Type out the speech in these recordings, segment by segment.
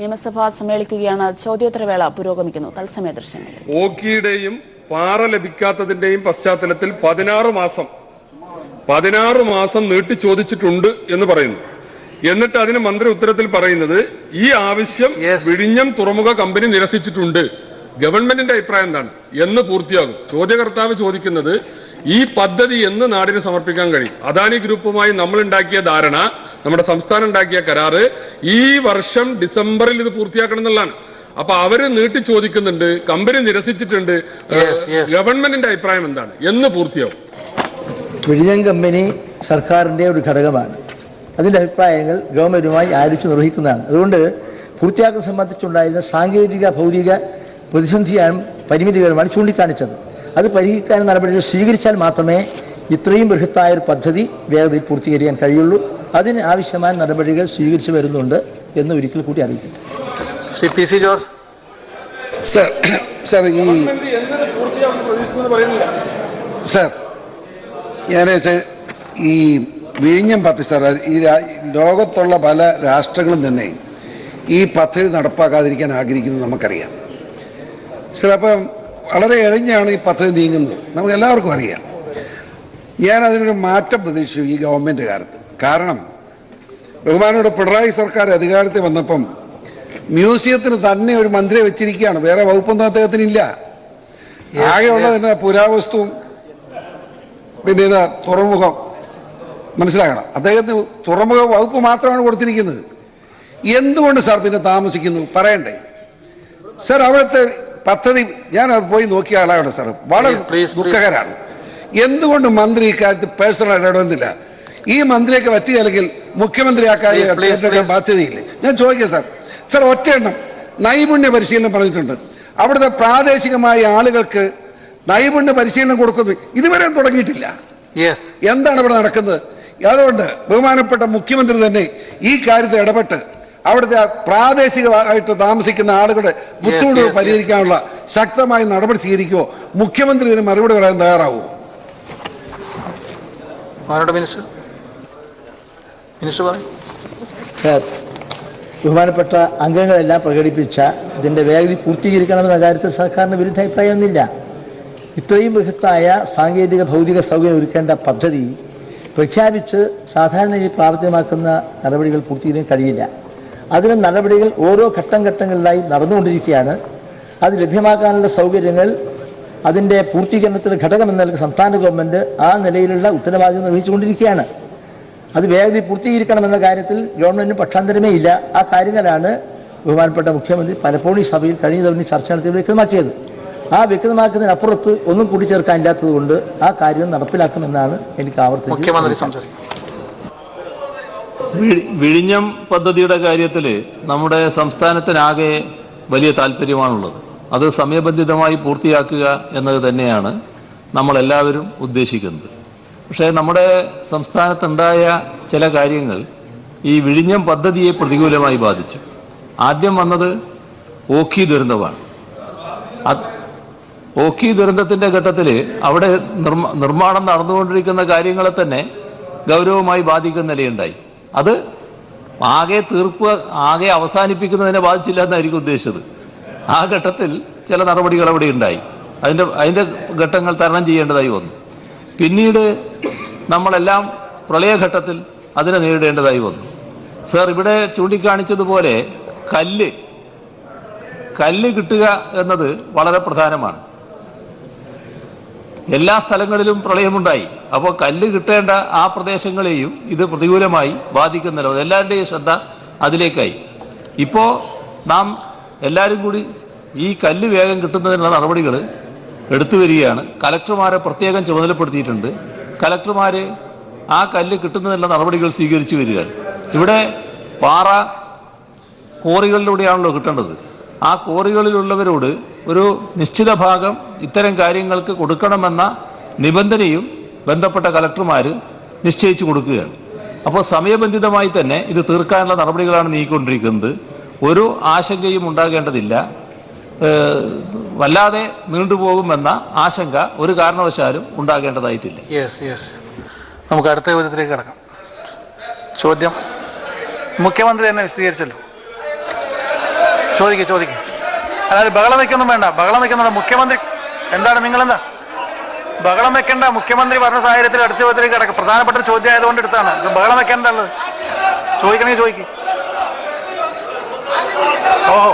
നിയമസഭ സമ്മേളിക്കുകയാണ്. ചോദ്യോത്തരവേള പുരോഗമിക്കുന്നു. തത്സമയ ദൃശ്യങ്ങൾ. ഓഖിയുടെയും പാറ ലഭിക്കാത്തതിന്റെയും പശ്ചാത്തലത്തിൽ 16 മാസം നീട്ടി ചോദിച്ചിട്ടുണ്ട് എന്ന് പറയുന്നു. എന്നിട്ട് അതിന് മന്ത്രി ഉത്തരത്തിൽ പറയുന്നത് ഈ ആവശ്യം വിഴിഞ്ഞം തുറമുഖ കമ്പനി നിരസിച്ചിട്ടുണ്ട്. ഗവൺമെന്റിന്റെ അഭിപ്രായം എന്താണ് എന്ന് പൂർത്തിയാകും. ചോദ്യകർത്താവ് ചോദിക്കുന്നത് ഈ പദ്ധതി എന്ന് നാടിന് സമർപ്പിക്കാൻ കഴിയും. അദാനി ഗ്രൂപ്പുമായി നമ്മൾ ഉണ്ടാക്കിയ ധാരണ, നമ്മുടെ സംസ്ഥാനം ഉണ്ടാക്കിയ കരാറ് ഈ വർഷം ഡിസംബറിൽ ഇത് പൂർത്തിയാക്കണം എന്നുള്ളതാണ്. അപ്പൊ അവര് നീട്ടി ചോദിക്കുന്നുണ്ട്, കമ്പനി നിരസിച്ചിട്ടുണ്ട്. ഗവൺമെന്റിന്റെ അഭിപ്രായം എന്താണ് എന്ന് പൂർത്തിയാവും. വിഴിഞ്ഞം കമ്പനി സർക്കാരിന്റെ ഒരു ഘടകമാണ്. അതിന്റെ അഭിപ്രായങ്ങൾ ഗവൺമെന്റുമായി ആലോചിച്ച് നിർവഹിക്കുന്നതാണ്. അതുകൊണ്ട് പൂർത്തിയാക്കൽ സംബന്ധിച്ചുണ്ടായിരുന്ന സാങ്കേതിക ഭൗതിക പ്രതിസന്ധിയാണ് പരിമിതികളുമാണ് ചൂണ്ടിക്കാണിച്ചത്. അത് പരിഹരിക്കാൻ നടപടികൾ സ്വീകരിച്ചാൽ മാത്രമേ ഇത്രയും ബൃഹത്തായ ഒരു പദ്ധതി വേഗതയിൽ പൂർത്തീകരിക്കാൻ കഴിയുള്ളൂ. അതിന് ആവശ്യമായ നടപടികൾ സ്വീകരിച്ചു വരുന്നുണ്ട് എന്ന് ഒരിക്കൽ കൂടി അറിയിക്കുന്നു. Shri P C George sir, ഞാൻ ഈ വിഴിഞ്ഞം പദ്ധതി സാർ, ഈ ലോകത്തുള്ള പല രാഷ്ട്രങ്ങളും തന്നെ ഈ പദ്ധതി നടപ്പാക്കാതിരിക്കാൻ ആഗ്രഹിക്കുന്നത് നമുക്കറിയാം സാർ. അപ്പം വളരെ ഇഴഞ്ഞാണ് ഈ പദ്ധതി നീങ്ങുന്നത്, നമുക്ക് എല്ലാവർക്കും അറിയാം. ഞാൻ അതിനൊരു മാറ്റം പ്രതീക്ഷിച്ചു ഈ ഗവൺമെൻറ് കാലത്ത്. കാരണം ബഹുമാനോട് പിണറായി സർക്കാർ അധികാരത്തിൽ വന്നപ്പം മ്യൂസിയത്തിന് തന്നെ ഒരു മന്ത്രിയെ വെച്ചിരിക്കുകയാണ്. വേറെ വകുപ്പൊന്നും അദ്ദേഹത്തിനില്ല. ആകെയുള്ളത് പുരാവസ്തുവും പിന്നെ തുറമുഖം. മനസ്സിലാക്കണം, അദ്ദേഹത്തിന് തുറമുഖ വകുപ്പ് മാത്രമാണ് കൊടുത്തിരിക്കുന്നത്. എന്തുകൊണ്ട് സാർ പിന്നെ താമസിക്കുന്നു പറയണ്ടേ സാർ? അവിടുത്തെ പദ്ധതി ഞാൻ പോയി നോക്കിയ ആളാണ് സാർ. വളരെ ദുഃഖകരമാണ്. എന്തുകൊണ്ട് മന്ത്രി ഇക്കാര്യത്തിൽ പേഴ്സണൽ ഇടപെടുന്നില്ല? ഈ മന്ത്രിയൊക്കെ പറ്റുകയില്ലെങ്കിൽ മുഖ്യമന്ത്രി ആ കാര്യം ബാധ്യതയില്ലേ? ഞാൻ ചോദിക്കാം സാർ. സാർ, ഒറ്റ എണ്ണം നൈപുണ്യ പരിശീലനം പറഞ്ഞിട്ടുണ്ട്. അവിടുത്തെ പ്രാദേശികമായ ആളുകൾക്ക് നൈപുണ്യ പരിശീലനം കൊടുക്കുന്നത് ഇതുവരെ തുടങ്ങിയിട്ടില്ല. എന്താണ് ഇവിടെ നടക്കുന്നത്? അതുകൊണ്ട് ബഹുമാനപ്പെട്ട മുഖ്യമന്ത്രി തന്നെ ഈ കാര്യത്തിൽ ഇടപെട്ട് അവിടുത്തെ പ്രാദേശികമായിട്ട് താമസിക്കുന്ന ആളുകളുടെ ബുദ്ധിമുട്ടുകൾ പരിഹരിക്കാനുള്ള ശക്തമായ നടപടി സ്വീകരിക്കുമോ? മുഖ്യമന്ത്രി ഇതിന് മറുപടി പറയാൻ തയ്യാറാവുമോ? സാർ, ബഹുമാനപ്പെട്ട അംഗങ്ങളെല്ലാം പ്രകടിപ്പിച്ച ഇതിൻ്റെ വേഗത പൂർത്തീകരിക്കണമെന്ന കാര്യത്തിൽ സർക്കാരിന് വിരുദ്ധ അഭിപ്രായമൊന്നുമില്ല. ഇത്രയും ബൃഹത്തായ സാങ്കേതിക ഭൗതിക സൗകര്യം ഒരുക്കേണ്ട പദ്ധതി പ്രഖ്യാപിച്ച് സാധാരണ ഈ പ്രാവർത്തികമാക്കുന്ന നടപടികൾ പൂർത്തീകരിക്കാൻ കഴിയില്ല. അതിന് നടപടികൾ ഓരോ ഘട്ടങ്ങളിലായി നടന്നുകൊണ്ടിരിക്കുകയാണ്. അത് ലഭ്യമാക്കാനുള്ള സൗകര്യങ്ങൾ അതിൻ്റെ പൂർത്തീകരണത്തിൻ്റെ ഘടകമെന്ന നിലയ്ക്ക് സംസ്ഥാന ഗവൺമെൻറ് ആ നിലയിലുള്ള ഉത്തരവാദിത്വം നിർവഹിച്ചുകൊണ്ടിരിക്കുകയാണ്. അത് വേഗത്തിൽ പൂർത്തീകരിക്കണമെന്ന കാര്യത്തിൽ ഗവൺമെൻറ്റിന് പക്ഷാന്തരമേ ഇല്ല. ആ കാര്യങ്ങളാണ് ബഹുമാനപ്പെട്ട മുഖ്യമന്ത്രി പലപ്പോഴും ഈ സഭയിൽ കഴിഞ്ഞ തവണ ചർച്ച നടത്തി വ്യക്തമാക്കിയത്. ആ വ്യക്തമാക്കുന്നതിനപ്പുറത്ത് ഒന്നും കൂട്ടിച്ചേർക്കാനില്ലാത്തത് കൊണ്ട് ആ കാര്യം നടപ്പിലാക്കുമെന്നാണ് എനിക്ക് ആവർത്തിച്ചത്. വിഴിഞ്ഞം പദ്ധതിയുടെ കാര്യത്തിൽ നമ്മുടെ സംസ്ഥാനത്തിനാകെ വലിയ താല്പര്യമാണുള്ളത്. അത് സമയബന്ധിതമായി പൂർത്തിയാക്കുക എന്നത് തന്നെയാണ് നമ്മളെല്ലാവരും ഉദ്ദേശിക്കുന്നത്. പക്ഷേ നമ്മുടെ സംസ്ഥാനത്തുണ്ടായ ചില കാര്യങ്ങൾ ഈ വിഴിഞ്ഞം പദ്ധതിയെ പ്രതികൂലമായി ബാധിച്ചു. ആദ്യം വന്നത് ഓഖി ദുരന്തമാണ്. ഓഖി ദുരന്തത്തിൻ്റെ ഘട്ടത്തിൽ അവിടെ നിർമ്മാണം നടന്നുകൊണ്ടിരിക്കുന്ന കാര്യങ്ങളെ തന്നെ ഗൗരവമായി ബാധിക്കുന്ന നിലയുണ്ടായി. അത് ആകെ അവസാനിപ്പിക്കുന്നതിനെ ബാധിച്ചില്ല എന്നായിരിക്കും ഉദ്ദേശിച്ചത്. ആ ഘട്ടത്തിൽ ചില നടപടികൾ അവിടെ ഉണ്ടായി. അതിൻ്റെ ഘട്ടങ്ങൾ തരണം ചെയ്യേണ്ടതായി വന്നു. പിന്നീട് നമ്മളെല്ലാം പ്രളയഘട്ടത്തിൽ അതിനെ നേരിടേണ്ടതായി വന്നു. സർ, ഇവിടെ ചൂണ്ടിക്കാണിച്ചതുപോലെ കല്ല് കിട്ടുക എന്നത് വളരെ പ്രധാനമാണ്. എല്ലാ സ്ഥലങ്ങളിലും പ്രളയമുണ്ടായി. അപ്പോൾ കല്ല് കിട്ടേണ്ട ആ പ്രദേശങ്ങളെയും ഇത് പ്രതികൂലമായി ബാധിക്കുന്നല്ലോ. എല്ലാവരുടെയും ശ്രദ്ധ അതിലേക്കായി. ഇപ്പോൾ നാം എല്ലാവരും കൂടി ഈ കല്ല് വേഗം കിട്ടുന്നതിനുള്ള നടപടികൾ എടുത്തു വരികയാണ്. കലക്ടർമാരെ പ്രത്യേകം ചുമതലപ്പെടുത്തിയിട്ടുണ്ട്. കലക്ടർമാർ ആ കല്ല് കിട്ടുന്നതിനുള്ള നടപടികൾ സ്വീകരിച്ചു വരികയാണ്. ഇവിടെ പാറ കോറികളിലൂടെയാണല്ലോ കിട്ടേണ്ടത്. ആ കോറികളിലുള്ളവരോട് ഒരു നിശ്ചിത ഭാഗം ഇത്തരം കാര്യങ്ങൾക്ക് കൊടുക്കണമെന്ന നിബന്ധനയും ബന്ധപ്പെട്ട കലക്ടർമാർ നിശ്ചയിച്ചു കൊടുക്കുകയാണ്. അപ്പോൾ സമയബന്ധിതമായി തന്നെ ഇത് തീർക്കാനുള്ള നടപടികളാണ് നീങ്ങിക്കൊണ്ടിരിക്കുന്നത്. ഒരു ആശങ്കയും ഉണ്ടാകേണ്ടതില്ല. വല്ലാതെ നീണ്ടുപോകുമെന്ന ആശങ്ക ഒരു കാരണവശാലും ഉണ്ടാകേണ്ടതായിട്ടില്ല. നമുക്ക് അടുത്ത ചോദ്യത്തിലേക്ക് കിടക്കാം. ചോദ്യം മുഖ്യമന്ത്രി തന്നെ വിശദീകരിച്ചല്ലോ. ചോദിക്കും. അതായത് ബഹളം വയ്ക്കൊന്നും വേണ്ട. ബഹളം വയ്ക്കുന്നുണ്ട് മുഖ്യമന്ത്രി. എന്താണ് നിങ്ങളെന്താ ബഹളം വെക്കേണ്ട? മുഖ്യമന്ത്രി പറഞ്ഞ സാഹചര്യത്തിൽ അടുത്ത ചോദ്യത്തിലേക്ക് കിടക്കും. പ്രധാനപ്പെട്ട ചോദ്യം ആയതുകൊണ്ട് എടുത്താണ്. ബഹളം വെക്കേണ്ടത്. ചോദിക്കണമെങ്കിൽ ചോദിക്കും. ഓഹോ,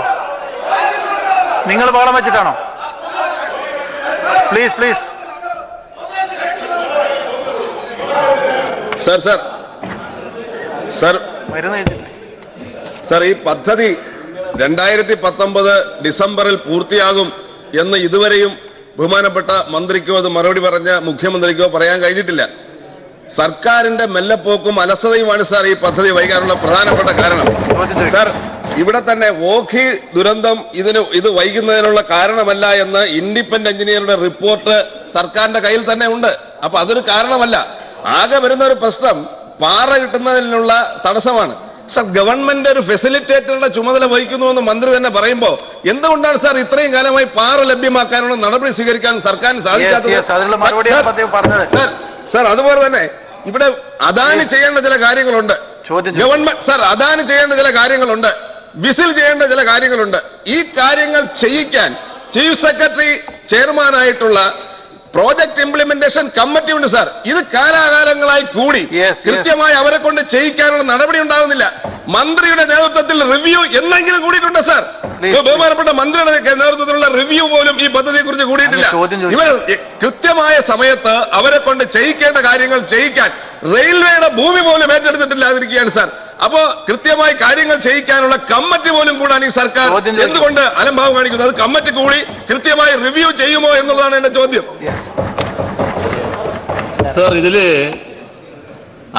നിങ്ങൾ ബഹളം വെച്ചിട്ടാണോ? പ്ലീസ്. സർ, ഈ പദ്ധതി 2019 ഡിസംബറിൽ പൂർത്തിയാകും എന്ന് ഇതുവരെയും ബഹുമാനപ്പെട്ട മന്ത്രിക്കോ അത് മറുപടി പറഞ്ഞ മുഖ്യമന്ത്രിക്കോ പറയാൻ കഴിഞ്ഞിട്ടില്ല. സർക്കാരിന്റെ മെല്ലപ്പോക്കും അലസതയുമാണ് സാർ ഈ പദ്ധതി വൈകാനുള്ള പ്രധാനപ്പെട്ട കാരണം. സാർ, ഇവിടെ തന്നെ ഓഖി ദുരന്തം ഇത് വൈകുന്നതിനുള്ള കാരണമല്ല എന്ന് ഇൻഡിപെൻഡന്റ് എഞ്ചിനീയറുടെ റിപ്പോർട്ട് സർക്കാരിന്റെ കയ്യിൽ തന്നെ ഉണ്ട്. അപ്പൊ അതൊരു കാരണമല്ല. ആകെ വരുന്ന ഒരു പ്രശ്നം പാറ കിട്ടുന്നതിനുള്ള തടസ്സമാണ്. സാർ, ഗവൺമെന്റ് ഒരു ഫെസിലിറ്റേറ്ററുടെ ചുമതല വഹിക്കുന്നു എന്ന് മന്ത്രി തന്നെ പറയുമ്പോൾ എന്തുകൊണ്ടാണ് സാർ ഇത്രയും കാലമായി പാറ ലഭ്യമാക്കാനുള്ള നടപടി സ്വീകരിക്കാൻ സർക്കാരിന് സാധിക്കാത്തത്? സാർ, അതുപോലെ തന്നെ ഇവിടെ അദാനി ചെയ്യേണ്ട ചില കാര്യങ്ങളുണ്ട്. ഗവൺമെന്റ് സാർ അദാനി ചെയ്യേണ്ട ചില കാര്യങ്ങളുണ്ട്, വിസിൽ ചെയ്യേണ്ട ചില കാര്യങ്ങളുണ്ട്. ഈ കാര്യങ്ങൾ ചെയ്യിക്കാൻ ചീഫ് സെക്രട്ടറി ചെയർമാനായിട്ടുള്ള പ്രോജക്ട് ഇംപ്ലിമെന്റേഷൻ കമ്മിറ്റി ഉണ്ട് സാർ. ഇത് കാലാകാലങ്ങളായി കൂടി കൃത്യമായി അവരെ കൊണ്ട് ചെയ്യിക്കാനുള്ള നടപടി ഉണ്ടാകുന്നില്ല. മന്ത്രിയുടെ നേതൃത്വത്തിൽ റിവ്യൂ എന്നെങ്കിലും കൂടിയിട്ടുണ്ട് സാർ. ബഹുമാനപ്പെട്ട മന്ത്രിയുടെ നേതൃത്വത്തിലുള്ള റിവ്യൂ പോലും ഈ പദ്ധതിയെ കുറിച്ച് കൂടിയിട്ടില്ല. ഇവർ കൃത്യമായ സമയത്ത് അവരെ കൊണ്ട് ചെയ്യിക്കേണ്ട കാര്യങ്ങൾ ചെയ്യിക്കാൻ റെയിൽവേയുടെ ഭൂമി പോലും ഏറ്റെടുത്തിട്ടില്ലാതിരിക്കുകയാണ് സാർ. അപ്പോ കൃത്യമായി കാര്യങ്ങൾ ചെയ്യിക്കാനുള്ള കമ്മിറ്റി പോലും കൂടാൻ ഈ സർക്കാർ എന്തുകൊണ്ട് അലംഭാവം കാണിക്കുന്നത്? അത് കമ്മിറ്റി കൂടി കൃത്യമായി റിവ്യൂ ചെയ്യുമോ എന്നുള്ളതാണ് എന്റെ ചോദ്യം. സർ, ഇതില്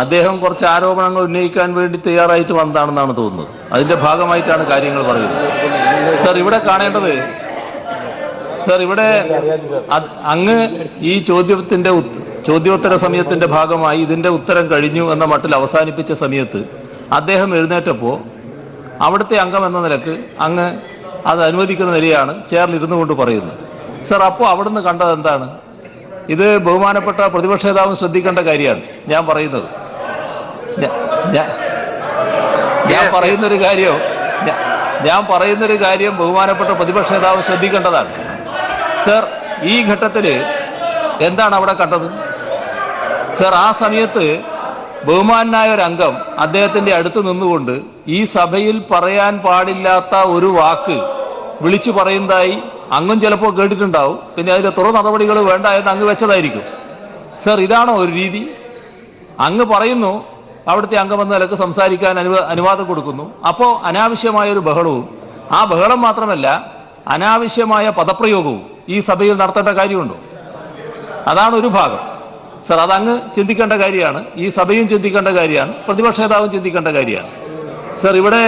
അദ്ദേഹം കുറച്ച് ആരോപണങ്ങൾ ഉന്നയിക്കാൻ വേണ്ടി തയ്യാറായിട്ട് വന്നതാണെന്നാണ് തോന്നുന്നത്. അതിന്റെ ഭാഗമായിട്ടാണ് കാര്യങ്ങൾ പറയുന്നത്. സർ, ഇവിടെ കാണേണ്ടത് ഇവിടെ അങ്ങ് ഈ ചോദ്യോത്തര സമയത്തിന്റെ ഭാഗമായി ഇതിന്റെ ഉത്തരം കഴിഞ്ഞു എന്ന മട്ടിൽ അവസാനിപ്പിച്ച സമയത്ത് അദ്ദേഹം എഴുന്നേറ്റപ്പോൾ അവിടുത്തെ അംഗം എന്ന നിലക്ക് അങ്ങ് അത് അനുവദിക്കുന്ന നിലയാണ് ചെയറിൽ ഇരുന്നു കൊണ്ട് പറയുന്നത്. സർ, അപ്പോൾ അവിടുന്ന് കണ്ടത് എന്താണ്? ഇത് ബഹുമാനപ്പെട്ട പ്രതിപക്ഷ നേതാവും ശ്രദ്ധിക്കേണ്ട കാര്യമാണ് ഞാൻ പറയുന്നത്. ഞാൻ പറയുന്നൊരു കാര്യം ബഹുമാനപ്പെട്ട പ്രതിപക്ഷ നേതാവ് ശ്രദ്ധിക്കേണ്ടതാണ്. സർ, ഈ ഘട്ടത്തിൽ എന്താണ് അവിടെ കണ്ടത്? സർ, ആ സമയത്ത് ബഹുമാനായ ഒരു അംഗം അദ്ദേഹത്തിന്റെ അടുത്ത് നിന്നുകൊണ്ട് ഈ സഭയിൽ പറയാൻ പാടില്ലാത്ത ഒരു വാക്ക് വിളിച്ചു പറയുന്നതായി അങ്ങും ചിലപ്പോൾ കേട്ടിട്ടുണ്ടാവും. പിന്നെ അതിന്റെ തുറ നടപടികൾ വേണ്ട എന്ന് അങ്ങ് വെച്ചതായിരിക്കും. സർ, ഇതാണോ ഒരു രീതി? അങ്ങ് പറയുന്നു അവിടുത്തെ അംഗം എന്ന നിലക്ക് സംസാരിക്കാൻ അനുവാദം കൊടുക്കുന്നു. അപ്പോൾ അനാവശ്യമായൊരു ബഹളവും, ആ ബഹളം മാത്രമല്ല അനാവശ്യമായ പദപ്രയോഗവും ഈ സഭയിൽ നടത്തേണ്ട കാര്യമുണ്ടോ? അതാണ് ഒരു ഭാഗം. സർ, അതങ്ങ് ചിന്തിക്കേണ്ട കാര്യമാണ്, ഈ സഭയും ചിന്തിക്കേണ്ട കാര്യമാണ്, പ്രതിപക്ഷ നേതാവും ചിന്തിക്കേണ്ട കാര്യമാണ്. സർ, ഇവിടെ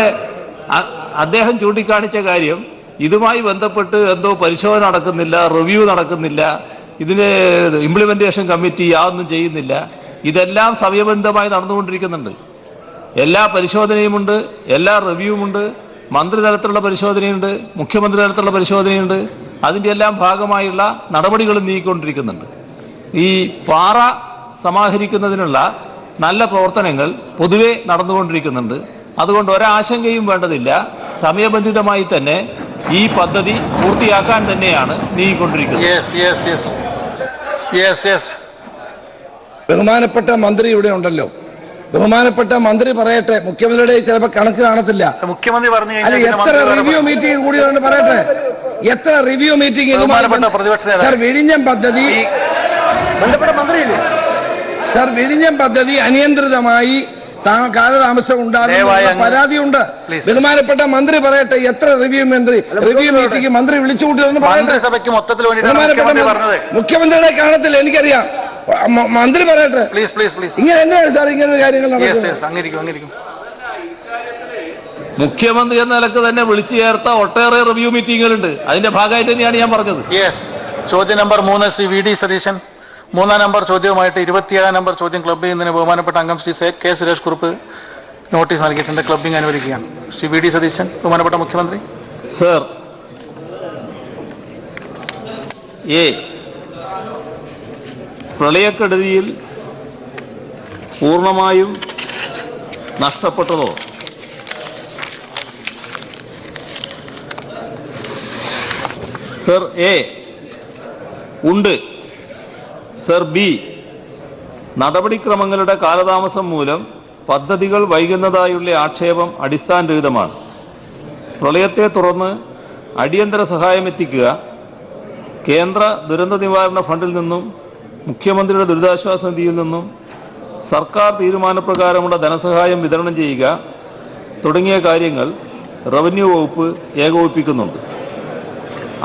അദ്ദേഹം ചൂണ്ടിക്കാണിച്ച കാര്യം ഇതുമായി ബന്ധപ്പെട്ട് എന്തോ പരിശോധന നടക്കുന്നില്ല, റിവ്യൂ നടക്കുന്നില്ല, ഇതിന് ഇംപ്ലിമെന്റേഷൻ കമ്മിറ്റി യാതൊന്നും ചെയ്യുന്നില്ല. ഇതെല്ലാം സമയബന്ധമായി നടന്നുകൊണ്ടിരിക്കുന്നുണ്ട്. എല്ലാ പരിശോധനയുമുണ്ട്, എല്ലാ റിവ്യൂമുണ്ട്, മന്ത്രി തലത്തിലുള്ള പരിശോധനയുണ്ട്, മുഖ്യമന്ത്രി തലത്തിലുള്ള പരിശോധനയുണ്ട്. അതിൻ്റെ എല്ലാം ഭാഗമായുള്ള നടപടികളും നീക്കിക്കൊണ്ടിരിക്കുന്നുണ്ട്. ഈ പാറ സമാഹരിക്കുന്നതിനുള്ള നല്ല പ്രവർത്തനങ്ങൾ പൊതുവെ നടന്നുകൊണ്ടിരിക്കുന്നുണ്ട്. അതുകൊണ്ട് ഒരാശങ്കയും വേണ്ടതില്ല. സമയബന്ധിതമായി തന്നെ ഈ പദ്ധതി പൂർത്തിയാക്കാൻ തന്നെയാണ് നീങ്ങിക്കൊണ്ടിരിക്കുന്നത്. ബഹുമാനപ്പെട്ട മന്ത്രി ഇവിടെ ഉണ്ടല്ലോ, ബഹുമാനപ്പെട്ട മന്ത്രി പറയട്ടെ. മുഖ്യമന്ത്രിയുടെ ചിലപ്പോൾ കണക്ക് കാണത്തില്ല. മുഖ്യമന്ത്രി പറഞ്ഞു എത്ര റിവ്യൂ മീറ്റിംഗ് കൂടിയുണ്ട് പറയട്ടെ. എത്ര റിവ്യൂ മീറ്റിംഗ് സർ? വിഴിഞ്ഞം പദ്ധതി സർ, വിഴിഞ്ഞം പദ്ധതി അനിയന്ത്രിതമായി കാലതാമസം ഉണ്ടാകുന്ന പരാതിയുണ്ട്. ബഹുമാനപ്പെട്ട മന്ത്രി പറയട്ടെ, എത്ര റിവ്യൂ മീറ്റിംഗ് മന്ത്രി വിളിച്ചുകൂട്ടിയെന്ന് പറയട്ടെ. മുഖ്യമന്ത്രിയുടെ കാണത്തില്ല, എനിക്കറിയാം. മന്ത്രി പറയട്ടെ. ഇങ്ങനെ എന്തിനാണ് സാർ ഇങ്ങനെ കാര്യങ്ങൾ നടക്കുന്നത്? മുഖ്യമന്ത്രി എന്ന നിലക്ക് തന്നെ വിളിച്ചു ചേർത്ത ഒട്ടേറെ റിവ്യൂ മീറ്റിംഗുകളുണ്ട്. അതിന്റെ ഭാഗമായിട്ട് തന്നെയാണ് ഞാൻ പറഞ്ഞത്. ചോദ്യം number 3 Shri V D Satheesan. 3-ാം നമ്പർ ചോദ്യവുമായിട്ട് 27-ാം നമ്പർ ചോദ്യം ക്ലബ് ചെയ്യുന്നതിന് ബഹുമാനപ്പെട്ട അംഗം ശ്രീ കെ സുരേഷ് കുറുപ്പ് നോട്ടീസ് നൽകിയിട്ടുണ്ട്. ക്ലബിംഗ് അനുവദിക്കുകയാണ്. Shri V D Satheesan. ബഹുമാനപ്പെട്ട മുഖ്യമന്ത്രി. സർ, പ്രളയക്കെടുതിയിൽ പൂർണ്ണമായും നഷ്ടപ്പെട്ടതോ സർ എ ഉണ്ട്. സർ ബി നടപടിക്രമങ്ങളുടെ കാലതാമസം മൂലം പദ്ധതികൾ വൈകുന്നതായുള്ള ആക്ഷേപം അടിസ്ഥാനരഹിതമാണ്. പ്രളയത്തെ തുടർന്ന് അടിയന്തര സഹായം എത്തിക്കുക, കേന്ദ്ര ദുരന്ത നിവാരണ ഫണ്ടിൽ നിന്നും മുഖ്യമന്ത്രിയുടെ ദുരിതാശ്വാസ നിധിയിൽ നിന്നും സർക്കാർ തീരുമാനപ്രകാരമുള്ള ധനസഹായം വിതരണം ചെയ്യുക തുടങ്ങിയ കാര്യങ്ങൾ റവന്യൂ വകുപ്പ് ഏകോപിപ്പിക്കുന്നുണ്ട്.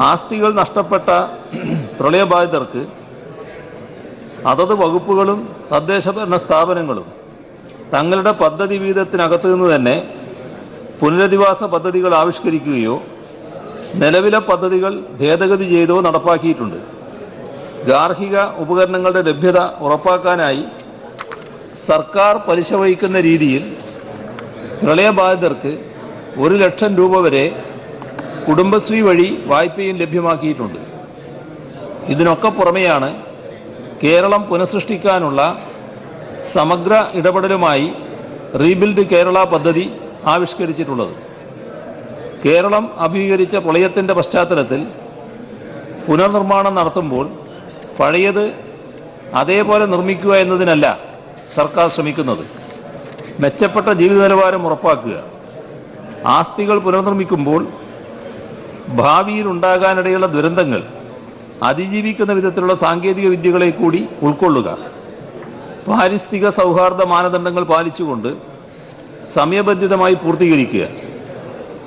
ആസ്തികൾ നഷ്ടപ്പെട്ട പ്രളയബാധിതർക്ക് അതത് വകുപ്പുകളും തദ്ദേശഭരണ സ്ഥാപനങ്ങളും തങ്ങളുടെ പദ്ധതി വീതത്തിനകത്തു നിന്ന് തന്നെ പുനരധിവാസ പദ്ധതികൾ ആവിഷ്കരിക്കുകയോ നിലവിലെ പദ്ധതികൾ ഭേദഗതി ചെയ്തോ നടപ്പാക്കിയിട്ടുണ്ട്. ഗാർഹിക ഉപകരണങ്ങളുടെ ലഭ്യത ഉറപ്പാക്കാനായി സർക്കാർ പലിശ വഹിക്കുന്ന രീതിയിൽ പ്രളയബാധിതർക്ക് 1 ലക്ഷം രൂപ വരെ കുടുംബശ്രീ വഴി വായ്പയും ലഭ്യമാക്കിയിട്ടുണ്ട്. ഇതിനൊക്കെ പുറമെയാണ് കേരളം പുനഃസൃഷ്ടിക്കാനുള്ള സമഗ്ര ഇടപെടലുമായി റീബിൽഡ് കേരള പദ്ധതി ആവിഷ്കരിച്ചിട്ടുള്ളത്. കേരളം അഭിമുഖീകരിച്ച പ്രളയത്തിൻ്റെ പശ്ചാത്തലത്തിൽ പുനർനിർമ്മാണം നടത്തുമ്പോൾ പഴയത് അതേപോലെ നിർമ്മിക്കുക എന്നതിനല്ല സർക്കാർ ശ്രമിക്കുന്നത്. മെച്ചപ്പെട്ട ജീവിത നിലവാരം ഉറപ്പാക്കുക. ആസ്തികൾ പുനർനിർമ്മിക്കുമ്പോൾ ഭാവിയിൽ ഉണ്ടാകാനിടയുള്ള ദുരന്തങ്ങൾ അതിജീവിക്കുന്ന വിധത്തിലുള്ള സാങ്കേതിക വിദ്യകളെ കൂടി ഉൾക്കൊള്ളുക. പാരിസ്ഥിതിക സൗഹാർദ്ദ മാനദണ്ഡങ്ങൾ പാലിച്ചുകൊണ്ട് സമയബന്ധിതമായി പൂർത്തീകരിക്കുക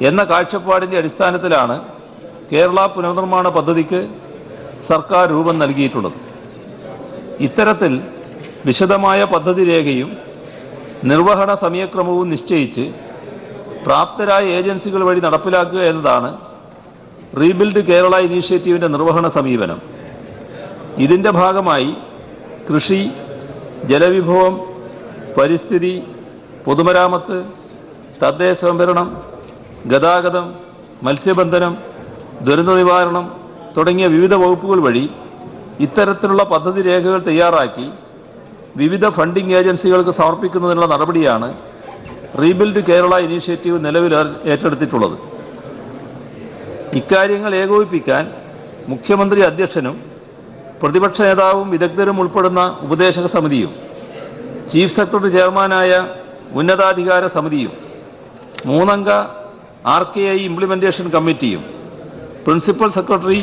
എന്ന കാഴ്ചപ്പാടിൻ്റെ അടിസ്ഥാനത്തിലാണ് കേരള പുനർനിർമ്മാണ പദ്ധതിക്ക് സർക്കാർ രൂപം നൽകിയിട്ടുള്ളത്. ഇത്തരത്തിൽ വിശദമായ പദ്ധതി രേഖയും നിർവഹണ സമയക്രമവും നിശ്ചയിച്ച് പ്രാപ്തരായ ഏജൻസികൾ വഴി നടപ്പിലാക്കുക എന്നതാണ് റീബിൽഡ് കേരള ഇനീഷ്യേറ്റീവിൻ്റെ നിർവഹണ സമീപനം. ഇതിൻ്റെ ഭാഗമായി കൃഷി, ജലവിഭവം, പരിസ്ഥിതി, പൊതുമരാമത്ത്, തദ്ദേശ സംഭരണം, ഗതാഗതം, മത്സ്യബന്ധനം, ദുരന്ത നിവാരണം തുടങ്ങിയ വിവിധ വകുപ്പുകൾ വഴി ഇത്തരത്തിലുള്ള പദ്ധതി രേഖകൾ തയ്യാറാക്കി വിവിധ ഫണ്ടിംഗ് ഏജൻസികൾക്ക് സമർപ്പിക്കുന്നതിനുള്ള നടപടിയാണ് റീബിൽഡ് കേരള ഇനീഷ്യേറ്റീവ് നിലവിൽ ഏറ്റെടുത്തിട്ടുള്ളത്. ഇക്കാര്യങ്ങൾ ഏകോപിപ്പിക്കാൻ മുഖ്യമന്ത്രി അധ്യക്ഷനും പ്രതിപക്ഷ നേതാവും വിദഗ്ധരും ഉൾപ്പെടുന്ന ഉപദേശക സമിതിയും ചീഫ് സെക്രട്ടറി ചെയർമാനായ ഉന്നതാധികാര സമിതിയും 3 അംഗ RKI ഇംപ്ലിമെൻറ്റേഷൻ കമ്മിറ്റിയും പ്രിൻസിപ്പൽ സെക്രട്ടറി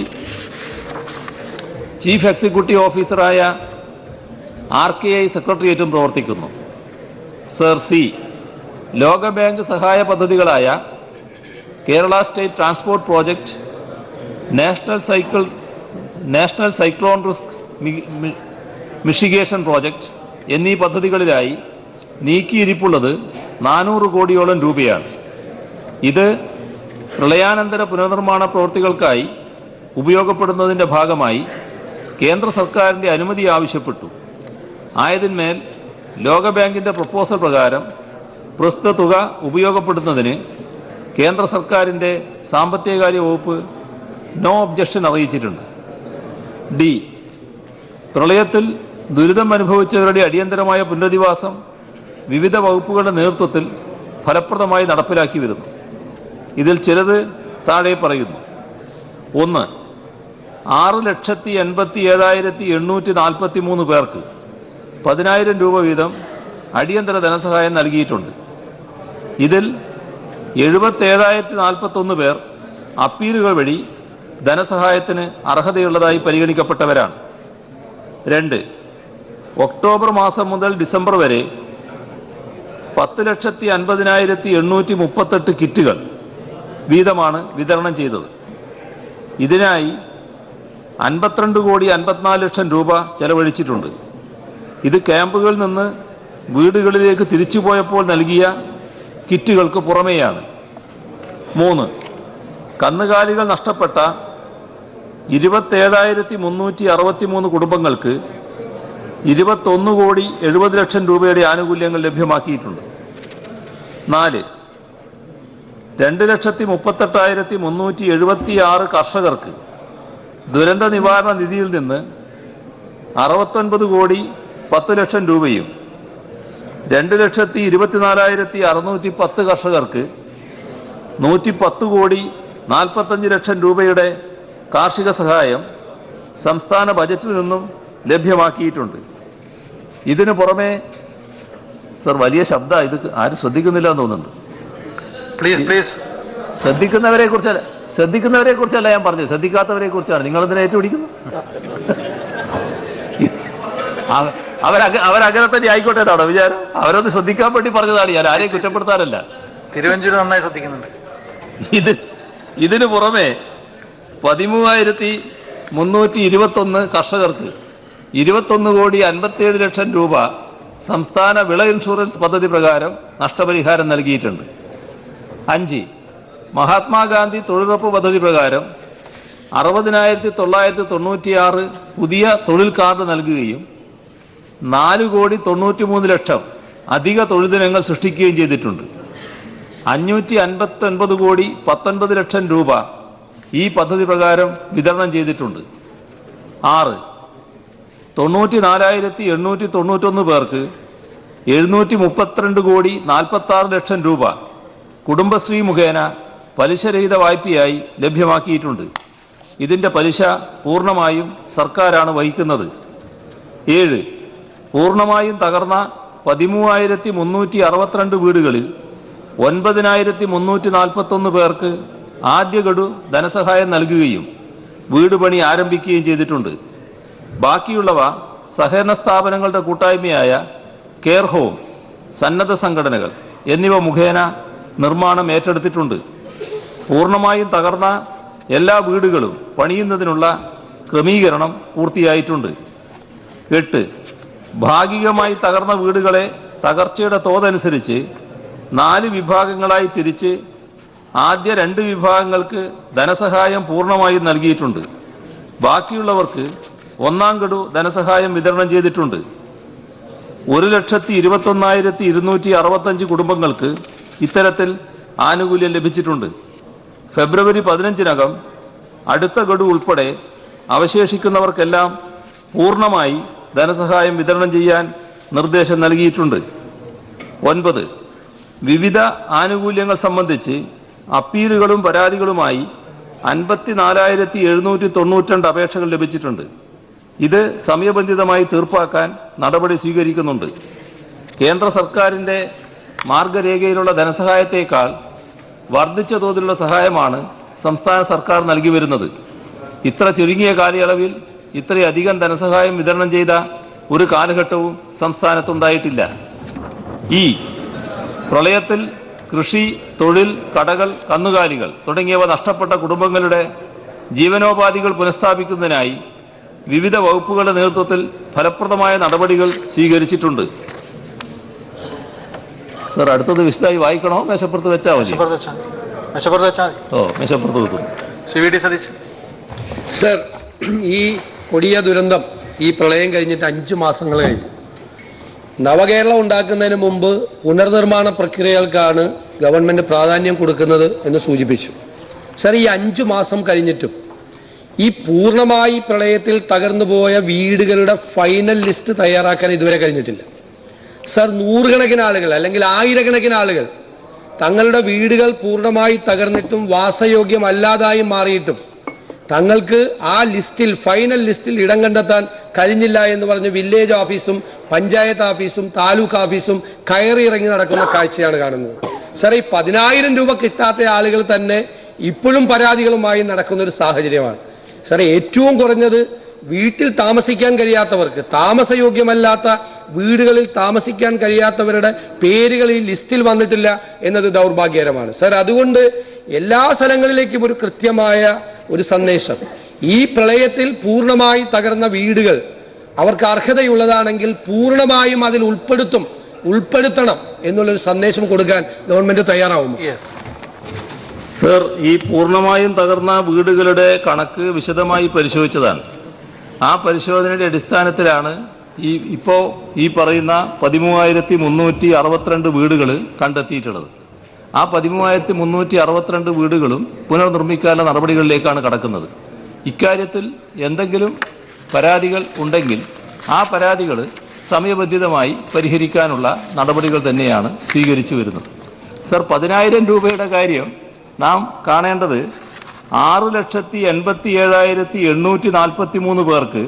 ചീഫ് എക്സിക്യൂട്ടീവ് ഓഫീസറായ RKI സെക്രട്ടേറിയറ്റും പ്രവർത്തിക്കുന്നു. സർ സി ലോകബാങ്ക് സഹായ പദ്ധതികളായ Kerala state transport project, national cyclone risk mitigation project എന്നീ പദ്ധതികളിലായി നീക്കിയിരിപ്പുള്ളത് 400 കോടിയോളം രൂപയാണ്. ഇത് പ്രളയാനന്തര പുനർനിർമ്മാണ പ്രവൃത്തികൾക്കായി ഉപയോഗപ്പെടുന്നതിൻ്റെ ഭാഗമായി കേന്ദ്ര സർക്കാരിൻ്റെ അനുമതി ആവശ്യപ്പെട്ടു. ആയതിന്മേൽ ലോകബാങ്കിൻ്റെ പ്രപ്പോസൽ പ്രകാരം പ്രസ്തുത തുക ഉപയോഗപ്പെടുത്തുന്നതിന് കേന്ദ്ര സർക്കാരിൻ്റെ സാമ്പത്തികകാര്യ വകുപ്പ് നോ ഒബ്ജക്ഷൻ അറിയിച്ചിട്ടുണ്ട്. ഡി പ്രളയത്തിൽ ദുരിതം അനുഭവിച്ചവരുടെ അടിയന്തരമായ പുനരധിവാസം വിവിധ വകുപ്പുകളുടെ നേതൃത്വത്തിൽ ഫലപ്രദമായി നടപ്പിലാക്കി വരുന്നു. ഇതിൽ ചിലത് താഴെ പറയുന്നു. 1. 6,87,843 പേർക്ക് 10,000 രൂപ വീതം അടിയന്തര ധനസഹായം നൽകിയിട്ടുണ്ട്. ഇതിൽ 77,041 പേർ അപ്പീലുകൾ വഴി ധനസഹായത്തിന് അർഹതയുള്ളതായി പരിഗണിക്കപ്പെട്ടവരാണ്. 2. ഒക്ടോബർ മാസം മുതൽ ഡിസംബർ വരെ 10,50,838 കിറ്റുകൾ വീതമാണ് വിതരണം ചെയ്തത്. ഇതിനായി 52,54,00,000 രൂപ ചെലവഴിച്ചിട്ടുണ്ട്. ഇത് ക്യാമ്പുകളിൽ നിന്ന് വീടുകളിലേക്ക് തിരിച്ചുപോയപ്പോൾ നൽകിയ കിറ്റുകൾക്ക് പുറമെയാണ്. 3. കന്നുകാലികൾ നഷ്ടപ്പെട്ട 27,363 കുടുംബങ്ങൾക്ക് 21,70,00,000 രൂപയുടെ ആനുകൂല്യങ്ങൾ ലഭ്യമാക്കിയിട്ടുണ്ട്. 4. 2,38,376 കർഷകർക്ക് ദുരന്ത നിവാരണ നിധിയിൽ നിന്ന് 69,10,00,000 രൂപയും 2,24,610 കർഷകർക്ക് 110,45,00,000 രൂപയുടെ കാർഷിക സഹായം സംസ്ഥാന ബജറ്റിൽ നിന്നും ലഭ്യമാക്കിയിട്ടുണ്ട്. ഇതിനു പുറമെ സർ വലിയ ശബ്ദം, ഇത് ആരും ശ്രദ്ധിക്കുന്നില്ല എന്ന് തോന്നുന്നുണ്ട്. പ്ലീസ് ശ്രദ്ധിക്കുന്നവരെ കുറിച്ചല്ല ഞാൻ പറഞ്ഞത്, ശ്രദ്ധിക്കാത്തവരെ കുറിച്ചാണ്. നിങ്ങളെന്തിനാ ഏറ്റുപിടിക്കുന്നു? അവരങ്ങനെ തന്നെ ആയിക്കോട്ടെ എന്നാണോ വിചാരം? അവരൊന്ന് ശ്രദ്ധിക്കാൻ വേണ്ടി പറഞ്ഞതാണ്, ഞാൻ ആരെയും കുറ്റപ്പെടുത്താനല്ല. തിരുവഞ്ചൂർ നന്നായി ശ്രദ്ധിക്കുന്നുണ്ട്. ഇതിനു പുറമെ 13,321 കർഷകർക്ക് 21,57,00,000 രൂപ സംസ്ഥാന വിള ഇൻഷുറൻസ് പദ്ധതി പ്രകാരം നഷ്ടപരിഹാരം നൽകിയിട്ടുണ്ട്. 5. മഹാത്മാഗാന്ധി തൊഴിലുറപ്പ് പദ്ധതി പ്രകാരം 60,996 പുതിയ തൊഴിൽ കാർഡ് നൽകുകയും 4,93,00,000 അധിക തൊഴിൽ ദിനങ്ങൾ സൃഷ്ടിക്കുകയും ചെയ്തിട്ടുണ്ട്. 559,19,00,000 രൂപ ഈ പദ്ധതി പ്രകാരം വിതരണം ചെയ്തിട്ടുണ്ട്. 6. 94,891 പേർക്ക് 732,46,00,000 രൂപ കുടുംബശ്രീ മുഖേന പലിശരഹിത വായ്പയായി ലഭ്യമാക്കിയിട്ടുണ്ട്. ഇതിൻ്റെ പലിശ പൂർണ്ണമായും സർക്കാരാണ് വഹിക്കുന്നത്. 7. പൂർണ്ണമായും തകർന്ന 13,362 വീടുകളിൽ 9,341 പേർക്ക് ആദ്യ ഗഡു ധനസഹായം നൽകുകയും വീട് പണി ആരംഭിക്കുകയും ചെയ്തിട്ടുണ്ട്. ബാക്കിയുള്ളവ സഹകരണ സ്ഥാപനങ്ങളുടെ കൂട്ടായ്മയായ കെയർ ഹോം, സന്നദ്ധ സംഘടനകൾ എന്നിവ മുഖേന നിർമ്മാണം ഏറ്റെടുത്തിട്ടുണ്ട്. പൂർണ്ണമായും തകർന്ന എല്ലാ വീടുകളും പണിയുന്നതിനുള്ള ക്രമീകരണം പൂർത്തിയായിട്ടുണ്ട്. 8. ഭാഗികമായി തകർന്ന വീടുകളെ തകർച്ചയുടെ തോതനുസരിച്ച് 4 വിഭാഗങ്ങളായി തിരിച്ച് ആദ്യ 2 വിഭാഗങ്ങൾക്ക് ധനസഹായം പൂർണ്ണമായും നൽകിയിട്ടുണ്ട്. ബാക്കിയുള്ളവർക്ക് 1-ാം ഗഡു ധനസഹായം വിതരണം ചെയ്തിട്ടുണ്ട്. 1,21,265 കുടുംബങ്ങൾക്ക് ഇത്തരത്തിൽ ആനുകൂല്യം ലഭിച്ചിട്ടുണ്ട്. ഫെബ്രുവരി 15-നകം അടുത്ത ഗഡു ഉൾപ്പെടെ അവശേഷിക്കുന്നവർക്കെല്ലാം പൂർണ്ണമായി ധനസഹായം വിതരണം ചെയ്യാൻ നിർദ്ദേശം നൽകിയിട്ടുണ്ട്. 9. വിവിധ ആനുകൂല്യങ്ങൾ സംബന്ധിച്ച് അപ്പീലുകളും പരാതികളുമായി 54,792 അപേക്ഷകൾ ലഭിച്ചിട്ടുണ്ട്. ഇത് സമയബന്ധിതമായി തീർപ്പാക്കാൻ നടപടി സ്വീകരിക്കുന്നുണ്ട്. കേന്ദ്ര സർക്കാരിൻ്റെ മാർഗരേഖയിലുള്ള ധനസഹായത്തേക്കാൾ വർദ്ധിച്ച തോതിലുള്ള സഹായമാണ് സംസ്ഥാന സർക്കാർ നൽകി വരുന്നത്. ഇത്ര ചുരുങ്ങിയ കാലയളവിൽ ഇത്രയധികം ധനസഹായം വിതരണം ചെയ്ത ഒരു കാലഘട്ടവും സംസ്ഥാനത്തുണ്ടായിട്ടില്ല. ഈ പ്രളയത്തിൽ കൃഷി, തൊഴിൽ, കടകൾ, കന്നുകാലികൾ തുടങ്ങിയവ നഷ്ടപ്പെട്ട കുടുംബങ്ങളുടെ ജീവനോപാധികൾ പുനഃസ്ഥാപിക്കുന്നതിനായി വിവിധ വകുപ്പുകളുടെ നേതൃത്വത്തിൽ ഫലപ്രദമായ നടപടികൾ സ്വീകരിച്ചിട്ടുണ്ട്. സർ, അടുത്തത് വിശദമായി വായിക്കണോ? മേശപ്പുറത്ത് വെച്ചാൽ മതി. മേശപ്പുറത്ത് വെക്കും. സർ, ഈ കൊടിയ ദുരന്തം, ഈ പ്രളയം കഴിഞ്ഞിട്ട് 5 മാസങ്ങൾ കഴിഞ്ഞു. നവകേരളം ഉണ്ടാക്കുന്നതിന് മുമ്പ് പുനർനിർമ്മാണ പ്രക്രിയകൾക്കാണ് ഗവൺമെൻറ് പ്രാധാന്യം കൊടുക്കുന്നത് എന്ന് സൂചിപ്പിച്ചു. സർ, ഈ 5 മാസം കഴിഞ്ഞിട്ടും ഈ പൂർണ്ണമായി പ്രളയത്തിൽ തകർന്നു പോയ വീടുകളുടെ ഫൈനൽ ലിസ്റ്റ് തയ്യാറാക്കാൻ ഇതുവരെ കഴിഞ്ഞിട്ടില്ല. സർ, 100 കണക്കിന് ആളുകൾ അല്ലെങ്കിൽ 1000 ആളുകൾ തങ്ങളുടെ വീടുകൾ പൂർണ്ണമായി തകർന്നിട്ടും വാസയോഗ്യമല്ലാതായി മാറിയിട്ടും തങ്ങൾക്ക് ആ ലിസ്റ്റിൽ, ഫൈനൽ ലിസ്റ്റിൽ ഇടം കണ്ടെത്താൻ കഴിഞ്ഞില്ല എന്ന് പറഞ്ഞ് വില്ലേജ് ഓഫീസും പഞ്ചായത്ത് ഓഫീസും താലൂക്ക് ഓഫീസും കയറി ഇറങ്ങി നടക്കുന്ന കാഴ്ചയാണ് കാണുന്നത്. സാർ, ഈ 10,000 രൂപ കിട്ടാത്ത ആളുകൾ തന്നെ ഇപ്പോഴും പരാതികളുമായി നടക്കുന്നൊരു സാഹചര്യമാണ്. സാർ, ഏറ്റവും കുറഞ്ഞത് വീട്ടിൽ താമസിക്കാൻ കഴിയാത്തവർക്ക്, താമസയോഗ്യമല്ലാത്ത വീടുകളിൽ താമസിക്കാൻ കഴിയാത്തവരുടെ പേരുകൾ ഈ ലിസ്റ്റിൽ വന്നിട്ടില്ല എന്നത് ദൗർഭാഗ്യകരമാണ്. സാർ, അതുകൊണ്ട് എല്ലാ സ്ഥലങ്ങളിലേക്കും ഒരു കൃത്യമായ ഒരു സന്ദേശം, ഈ പ്രളയത്തിൽ പൂർണ്ണമായി തകർന്ന വീടുകൾ അവർക്ക് അർഹതയുള്ളതാണെങ്കിൽ പൂർണ്ണമായും അതിൽ ഉൾപ്പെടുത്തണം എന്നുള്ളൊരു സന്ദേശം കൊടുക്കാൻ ഗവൺമെന്റ് തയ്യാറാവുന്നു. സർ, ഈ പൂർണ്ണമായും തകർന്ന വീടുകളുടെ കണക്ക് വിശദമായി പരിശോധിച്ചതാണ്. ആ പരിശോധനയുടെ അടിസ്ഥാനത്തിലാണ് ഈ പറയുന്ന 13,362 വീടുകൾ കണ്ടെത്തിയിട്ടുള്ളത്. ആ 13,362 വീടുകളും പുനർനിർമ്മിക്കാനുള്ള നടപടികളിലേക്കാണ് കടക്കുന്നത്. ഇക്കാര്യത്തിൽ എന്തെങ്കിലും പരാതികൾ ഉണ്ടെങ്കിൽ ആ പരാതികൾ സമയബന്ധിതമായി പരിഹരിക്കാനുള്ള നടപടികൾ തന്നെയാണ് സ്വീകരിച്ചു വരുന്നത്. സർ, 10,000 രൂപയുടെ കാര്യം നാം കാണേണ്ടത് 6,87,843 പേർക്ക്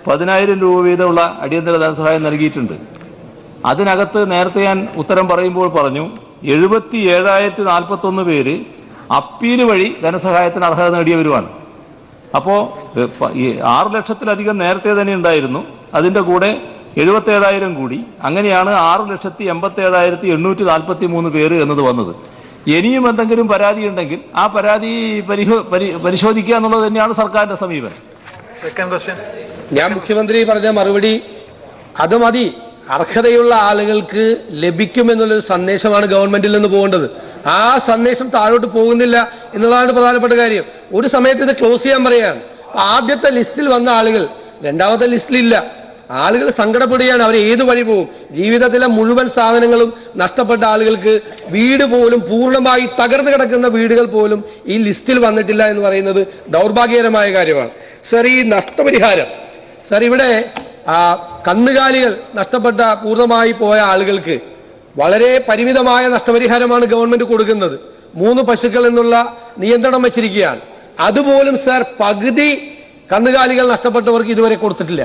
10,000 രൂപ വീതമുള്ള അടിയന്തര ധനസഹായം നൽകിയിട്ടുണ്ട്. അതിനകത്ത് നേരത്തെ ഞാൻ ഉത്തരം പറയുമ്പോൾ പറഞ്ഞു 77,041 പേര് അപ്പീൽ വഴി ധനസഹായത്തിന് അർഹത നേടിയവരുമാണ്. അപ്പോൾ 6 ലക്ഷത്തിലധികം നേരത്തെ തന്നെ ഉണ്ടായിരുന്നു, അതിൻ്റെ കൂടെ 77,000 കൂടി, അങ്ങനെയാണ് 6,87,843 പേര് എന്നത് വന്നത്. ഇനിയും എന്തെങ്കിലും പരാതി ഉണ്ടെങ്കിൽ ആ പരാതി പരിശോധിക്കുക എന്നുള്ളത് തന്നെയാണ് സർക്കാരിന്റെ സമീപനം. ഞാൻ മുഖ്യമന്ത്രി പറഞ്ഞ മറുപടി അത് മതി, അർഹതയുള്ള ആളുകൾക്ക് ലഭിക്കുമെന്നുള്ളൊരു സന്ദേശമാണ് ഗവൺമെന്റിൽ നിന്ന് പോകേണ്ടത്. ആ സന്ദേശം താഴോട്ട് പോകുന്നില്ല എന്നുള്ളതാണ് പ്രധാനപ്പെട്ട കാര്യം. ഒരു സമയത്ത് ഇത് ക്ലോസ് ചെയ്യാൻ പറയുകയാണ്. ആദ്യത്തെ ലിസ്റ്റിൽ വന്ന ആളുകൾ രണ്ടാമത്തെ ലിസ്റ്റിലില്ല. ആളുകൾ സങ്കടപ്പെടുകയാണ്. അവർ ഏതു വഴി പോകും? ജീവിതത്തിലെ മുഴുവൻ സാധനങ്ങളും നഷ്ടപ്പെട്ട ആളുകൾക്ക് വീട് പോലും പൂർണ്ണമായി തകർന്നു കിടക്കുന്ന വീടുകൾ പോലും ഈ ലിസ്റ്റിൽ വന്നിട്ടില്ല എന്ന് പറയുന്നത് ദൗർഭാഗ്യകരമായ കാര്യമാണ്. സർ, ഈ നഷ്ടപരിഹാരം സർ, ഇവിടെ കന്നുകാലികൾ നഷ്ടപ്പെട്ട പൂർണ്ണമായി പോയ ആളുകൾക്ക് വളരെ പരിമിതമായ നഷ്ടപരിഹാരമാണ് ഗവൺമെന്റ് കൊടുക്കുന്നത്. 3 പശുക്കൾ എന്നുള്ള നിയന്ത്രണം വെച്ചിരിക്കുകയാണ്. അതുപോലും സർ പകുതി കന്നുകാലികൾ നഷ്ടപ്പെട്ടവർക്ക് ഇതുവരെ കൊടുത്തിട്ടില്ല.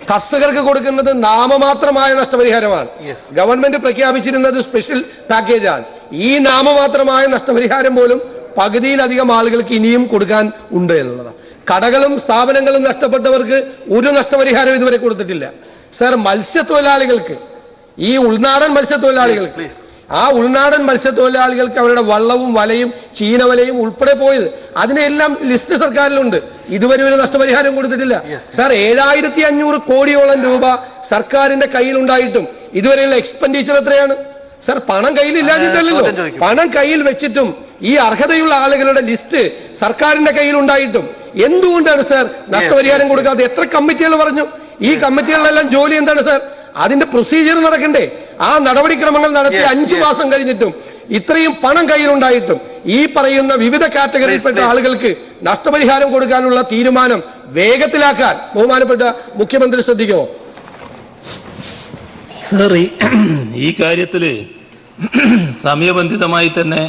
കർഷകർക്ക് കൊടുക്കുന്നത് നാമമാത്രമായ നഷ്ടപരിഹാരമാണ്. ഗവൺമെന്റ് പ്രഖ്യാപിച്ചിരുന്നത് സ്പെഷ്യൽ പാക്കേജാണ്. ഈ നാമമാത്രമായ നഷ്ടപരിഹാരം പോലും പകുതിയിലധികം ആളുകൾക്ക് ഇനിയും കൊടുക്കാൻ ഉണ്ട് എന്നുള്ളതാണ്. കടകളും സ്ഥാപനങ്ങളും നഷ്ടപ്പെട്ടവർക്ക് ഒരു നഷ്ടപരിഹാരം ഇതുവരെ കൊടുത്തിട്ടില്ല. സർ, മത്സ്യത്തൊഴിലാളികൾക്ക്, ഈ ഉൾനാടൻ മത്സ്യത്തൊഴിലാളികൾക്ക്, ആ ഉൾനാടൻ മത്സ്യത്തൊഴിലാളികൾക്ക് അവരുടെ വള്ളവും വലയും ചീനവലയും ഉൾപ്പെടെ പോയത്, അതിനെല്ലാം ലിസ്റ്റ് സർക്കാരിലുണ്ട്. ഇതുവരെ ഒരു നഷ്ടപരിഹാരം കൊടുത്തിട്ടില്ല. സർ, 7,500 കോടിയോളം രൂപ സർക്കാരിന്റെ കയ്യിലുണ്ടായിട്ടും ഇതുവരെയുള്ള എക്സ്പെൻഡിച്ചർ എത്രയാണ്? സർ, പണം കയ്യിലില്ലാതില്ലല്ലോ. പണം കയ്യിൽ വെച്ചിട്ടും ഈ അർഹതയുള്ള ആളുകളുടെ ലിസ്റ്റ് സർക്കാരിന്റെ കയ്യിലുണ്ടായിട്ടും എന്തുകൊണ്ടാണ് സർ നഷ്ടപരിഹാരം കൊടുക്കാതെ? എത്ര കമ്മിറ്റികൾ പറഞ്ഞു? ഈ കമ്മിറ്റികളിലെല്ലാം ജോലി എന്താണ് സർ? അതിന്റെ പ്രൊസീജിയർ നടക്കണ്ടേ? ആ നടപടിക്രമങ്ങൾ നടത്തി 5 മാസം കഴിഞ്ഞിട്ടും ഇത്രയും പണം കയ്യിലുണ്ടായിട്ടും ഈ പറയുന്ന വിവിധ കാറ്റഗറിയിൽപ്പെട്ട ആളുകൾക്ക് നഷ്ടപരിഹാരം കൊടുക്കാനുള്ള തീരുമാനം വേഗത്തിലാക്കാൻ ബഹുമാനപ്പെട്ട മുഖ്യമന്ത്രി ശ്രദ്ധിക്കുമോ? സർ, ഈ കാര്യത്തിൽ സമയബന്ധിതമായി തന്നെ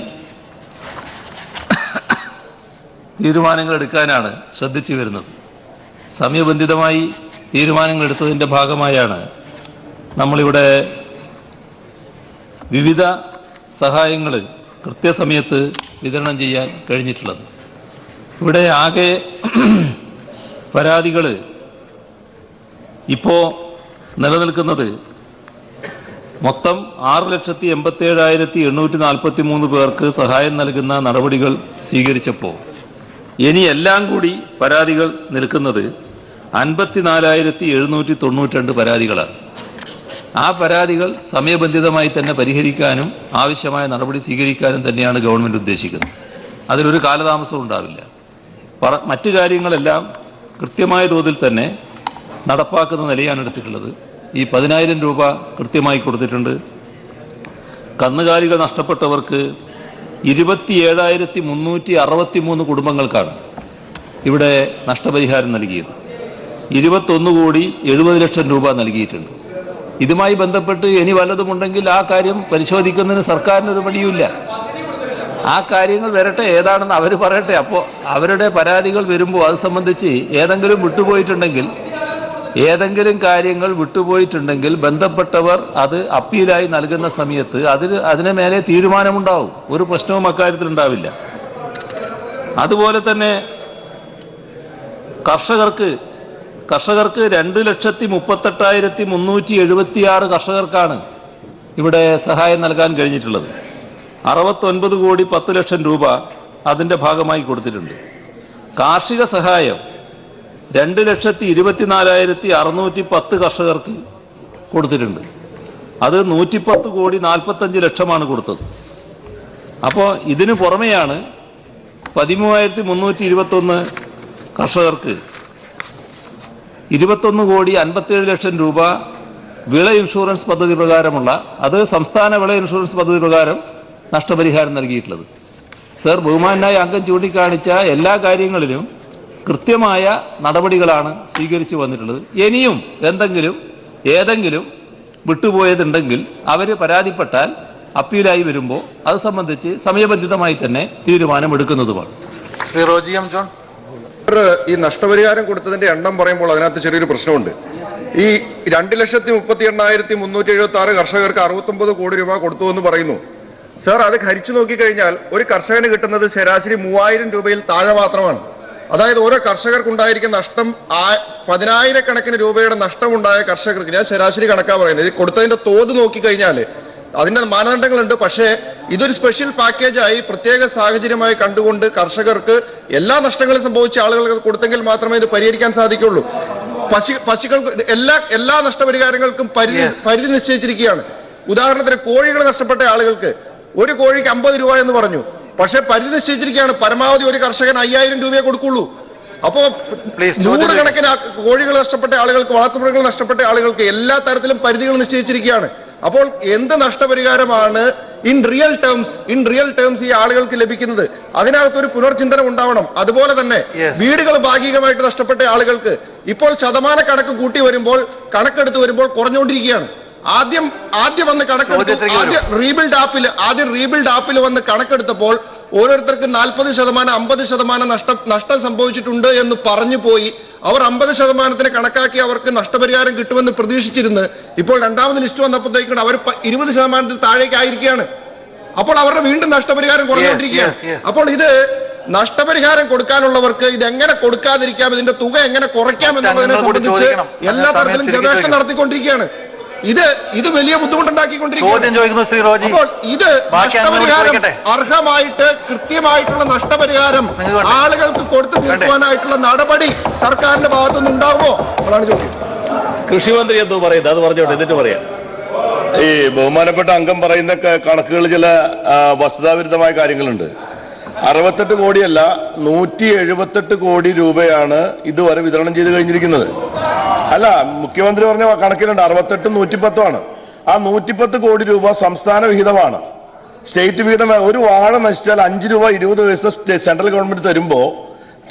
തീരുമാനങ്ങൾ എടുക്കാനാണ് ശ്രദ്ധിച്ചു വരുന്നത്. സമയബന്ധിതമായി തീരുമാനങ്ങൾ എടുത്തതിൻ്റെ ഭാഗമായാണ് നമ്മളിവിടെ വിവിധ സഹായങ്ങൾ കൃത്യസമയത്ത് വിതരണം ചെയ്യാൻ കഴിഞ്ഞിട്ടുള്ളത്. ഇവിടെ ആകെ പരാതികൾ ഇപ്പോൾ നിലനിൽക്കുന്നത് മൊത്തം 6,87,843 പേർക്ക് സഹായം നൽകുന്ന നടപടികൾ സ്വീകരിച്ചപ്പോൾ ഇനി എല്ലാം കൂടി പരാതികൾ നിൽക്കുന്നത് 54,792 പരാതികളാണ്. ആ പരാതികൾ സമയബന്ധിതമായി തന്നെ പരിഹരിക്കാനും ആവശ്യമായ നടപടി സ്വീകരിക്കാനും തന്നെയാണ് ഗവൺമെൻറ് ഉദ്ദേശിക്കുന്നത്. അതിലൊരു കാലതാമസവും ഉണ്ടാവില്ല. മറ്റു കാര്യങ്ങളെല്ലാം കൃത്യമായ തോതിൽ തന്നെ നടപ്പാക്കുന്ന നിലയാണ് എടുത്തിട്ടുള്ളത്. ഈ 10,000 രൂപ കൃത്യമായി കൊടുത്തിട്ടുണ്ട്. കന്നുകാലികൾ നഷ്ടപ്പെട്ടവർക്ക് 27,363 കുടുംബങ്ങൾക്കാണ് ഇവിടെ നഷ്ടപരിഹാരം നൽകിയത്. 21,70,00,000 രൂപ നൽകിയിട്ടുണ്ട്. ഇതുമായി ബന്ധപ്പെട്ട് ഇനി വല്ലതുമുണ്ടെങ്കിൽ ആ കാര്യം പരിശോധിക്കുന്നതിന് സർക്കാരിനൊരു മടിയുമില്ല. ആ കാര്യങ്ങൾ വരട്ടെ, ഏതാണെന്ന് അവർ പറയട്ടെ. അപ്പോൾ അവരുടെ പരാതികൾ വരുമ്പോൾ അത് സംബന്ധിച്ച് ഏതെങ്കിലും കാര്യങ്ങൾ വിട്ടുപോയിട്ടുണ്ടെങ്കിൽ ബന്ധപ്പെട്ടവർ അത് അപ്പീലായി നൽകുന്ന സമയത്ത് അതിന് മേലെ തീരുമാനമുണ്ടാവും. ഒരു പ്രശ്നവും അക്കാര്യത്തിൽ ഉണ്ടാവില്ല. അതുപോലെ തന്നെ കർഷകർക്ക് 2,38,376 കർഷകർക്കാണ് ഇവിടെ സഹായം നൽകാൻ കഴിഞ്ഞിട്ടുള്ളത്. 69,10,00,000 രൂപ അതിൻ്റെ ഭാഗമായി കൊടുത്തിട്ടുണ്ട്. കാർഷിക സഹായം 2,24,610 കർഷകർക്ക് കൊടുത്തിട്ടുണ്ട്. അത് 110,45,00,000 കൊടുത്തത്. അപ്പോൾ ഇതിനു പുറമെയാണ് 13,321 കർഷകർക്ക് 21,57,00,000 രൂപ വിള ഇൻഷുറൻസ് പദ്ധതി പ്രകാരമുള്ള, അത് സംസ്ഥാന വിള ഇൻഷുറൻസ് പദ്ധതി പ്രകാരം നഷ്ടപരിഹാരം നൽകിയിട്ടുള്ളത്. സർ, ബഹുമാനായ അംഗം ചൂണ്ടിക്കാണിച്ച എല്ലാ കാര്യങ്ങളിലും കൃത്യമായ നടപടികളാണ് സ്വീകരിച്ചു വന്നിട്ടുള്ളത്. ഇനിയും ഏതെങ്കിലും വിട്ടുപോയതുണ്ടെങ്കിൽ അവർ പരാതിപ്പെട്ടാൽ അപ്പീലായി വരുമ്പോൾ അത് സംബന്ധിച്ച് സമയബന്ധിതമായി തന്നെ തീരുമാനമെടുക്കുന്നതുമാണ്. Shri Roji M John. ഈ നഷ്ടപരിഹാരം കൊടുത്തതിന്റെ എണ്ണം പറയുമ്പോൾ അതിനകത്ത് ചെറിയൊരു പ്രശ്നമുണ്ട്. ഈ 2,38,376 കർഷകർക്ക് 69 കോടി രൂപ കൊടുത്തു എന്ന് പറയുന്നു. സർ, അത് ഹരിച്ചു നോക്കിക്കഴിഞ്ഞാൽ ഒരു കർഷകന് കിട്ടുന്നത് ശരാശരി 3000 രൂപയിൽ താഴെ മാത്രമാണ്. അതായത് ഓരോ കർഷകർക്കുണ്ടായിരിക്കുന്ന നഷ്ടം 10,000 രൂപയുടെ നഷ്ടമുണ്ടായ കർഷകർക്ക്, ഞാൻ ശരാശരി കണക്കാ പറയുന്നത്, ഇത് കൊടുത്തതിന്റെ തോത് നോക്കിക്കഴിഞ്ഞാൽ അതിന്റെ മാനദണ്ഡങ്ങളുണ്ട്. പക്ഷേ ഇതൊരു സ്പെഷ്യൽ പാക്കേജായി പ്രത്യേക സാഹചര്യമായി കണ്ടുകൊണ്ട് കർഷകർക്ക് എല്ലാ നഷ്ടങ്ങളും സംഭവിച്ച ആളുകൾക്ക് കൊടുത്തെങ്കിൽ മാത്രമേ ഇത് പരിഹരിക്കാൻ സാധിക്കുള്ളൂ. പശുക്കൾക്ക് എല്ലാ നഷ്ടപരിഹാരങ്ങൾക്കും പരിധി നിശ്ചയിച്ചിരിക്കുകയാണ്. ഉദാഹരണത്തിന് കോഴികൾ നഷ്ടപ്പെട്ട ആളുകൾക്ക് ഒരു കോഴിക്ക് 50 രൂപ എന്ന് പറഞ്ഞു. പക്ഷെ പരിധി നിശ്ചയിച്ചിരിക്കുകയാണ്. പരമാവധി ഒരു കർഷകൻ 5000 രൂപയെ കൊടുക്കുള്ളൂ. അപ്പോ 100 കണക്കിന് കോഴികൾ നഷ്ടപ്പെട്ട ആളുകൾക്ക്, വളർത്തുമൃഗങ്ങൾ നഷ്ടപ്പെട്ട ആളുകൾക്ക് എല്ലാ തരത്തിലും പരിധികൾ നിശ്ചയിച്ചിരിക്കുകയാണ്. അപ്പോൾ എന്ത് നഷ്ടപരിഹാരമാണ് ഇൻ റിയൽ ടേംസ് ഈ ആളുകൾക്ക് ലഭിക്കുന്നത്? അതിനകത്തൊരു പുനർചിന്തനം ഉണ്ടാവണം. അതുപോലെ തന്നെ വീടുകൾ ഭാഗികമായിട്ട് നഷ്ടപ്പെട്ട ആളുകൾക്ക് ഇപ്പോൾ ശതമാന കണക്ക് കൂട്ടി വരുമ്പോൾ, കണക്കെടുത്ത് വരുമ്പോൾ കുറഞ്ഞുകൊണ്ടിരിക്കുകയാണ്. ആദ്യം വന്ന് കണക്കെടുത്തു, ആദ്യം റീബിൽഡ് ആപ്പിൽ വന്ന് കണക്കെടുത്തപ്പോൾ ഓരോരുത്തർക്ക് 40%, 50% നഷ്ടം സംഭവിച്ചിട്ടുണ്ട് എന്ന് പറഞ്ഞു പോയി. അവർ 50% കണക്കാക്കി അവർക്ക് നഷ്ടപരിഹാരം കിട്ടുമെന്ന് പ്രതീക്ഷിച്ചിരുന്ന് ഇപ്പോൾ രണ്ടാമത് ലിസ്റ്റ് വന്നപ്പോഴത്തേക്കും അവർ 20% താഴേക്ക് ആയിരിക്കുകയാണ്. അപ്പോൾ അവരുടെ വീണ്ടും നഷ്ടപരിഹാരം കുറഞ്ഞുകൊണ്ടിരിക്കുകയാണ്. അപ്പോൾ ഇത് നഷ്ടപരിഹാരം കൊടുക്കാനുള്ളവർക്ക് ഇത് എങ്ങനെ കൊടുക്കാതിരിക്കാം, ഇതിന്റെ തുക എങ്ങനെ കുറയ്ക്കാം എന്നുള്ളതിനെ സംബന്ധിച്ച് എല്ലാ തരത്തിലും ഗവേഷണം നടത്തിക്കൊണ്ടിരിക്കുകയാണ്. ഇത് വലിയ ബുദ്ധിമുട്ടുണ്ടാക്കിക്കൊണ്ടിരിക്കുകയാണ്. അപ്പോൾ ഇത് നഷ്ടപരിഹാരം അർഹമായിട്ട് കൃത്യമായിട്ടുള്ള നഷ്ടപരിഹാരം ആളുകൾക്ക് കൊടുത്തു തീർക്കുവാനായിട്ടുള്ള നടപടി സർക്കാരിന്റെ ഭാഗത്തുനിന്ന് ഉണ്ടാവുമോ? അതാണ് ചോദ്യം. കൃഷിമന്ത്രി എന്തോ പറയുന്നത് അത് പറഞ്ഞോട്ടെ, എന്നിട്ട് പറയാം. ഈ ബഹുമാനപ്പെട്ട അംഗം പറയുന്ന കണക്കുകൾ ചില വസ്തുതാവിരുദ്ധമായ കാര്യങ്ങളുണ്ട്. 68 കോടിയല്ല, 178 കോടി രൂപയാണ് ഇതുവരെ വിതരണം ചെയ്ത് കഴിഞ്ഞിരിക്കുന്നത്. അല്ല, മുഖ്യമന്ത്രി പറഞ്ഞ കണക്കിലുണ്ട് 68, 110 ആണ്. ആ 110 കോടി രൂപ സംസ്ഥാന വിഹിതമാണ്, സ്റ്റേറ്റ് വിഹിതം. ഒരു വാഴ നശിച്ചാൽ 5 രൂപ 20 പൈസ സെൻട്രൽ ഗവൺമെന്റ് തരുമ്പോൾ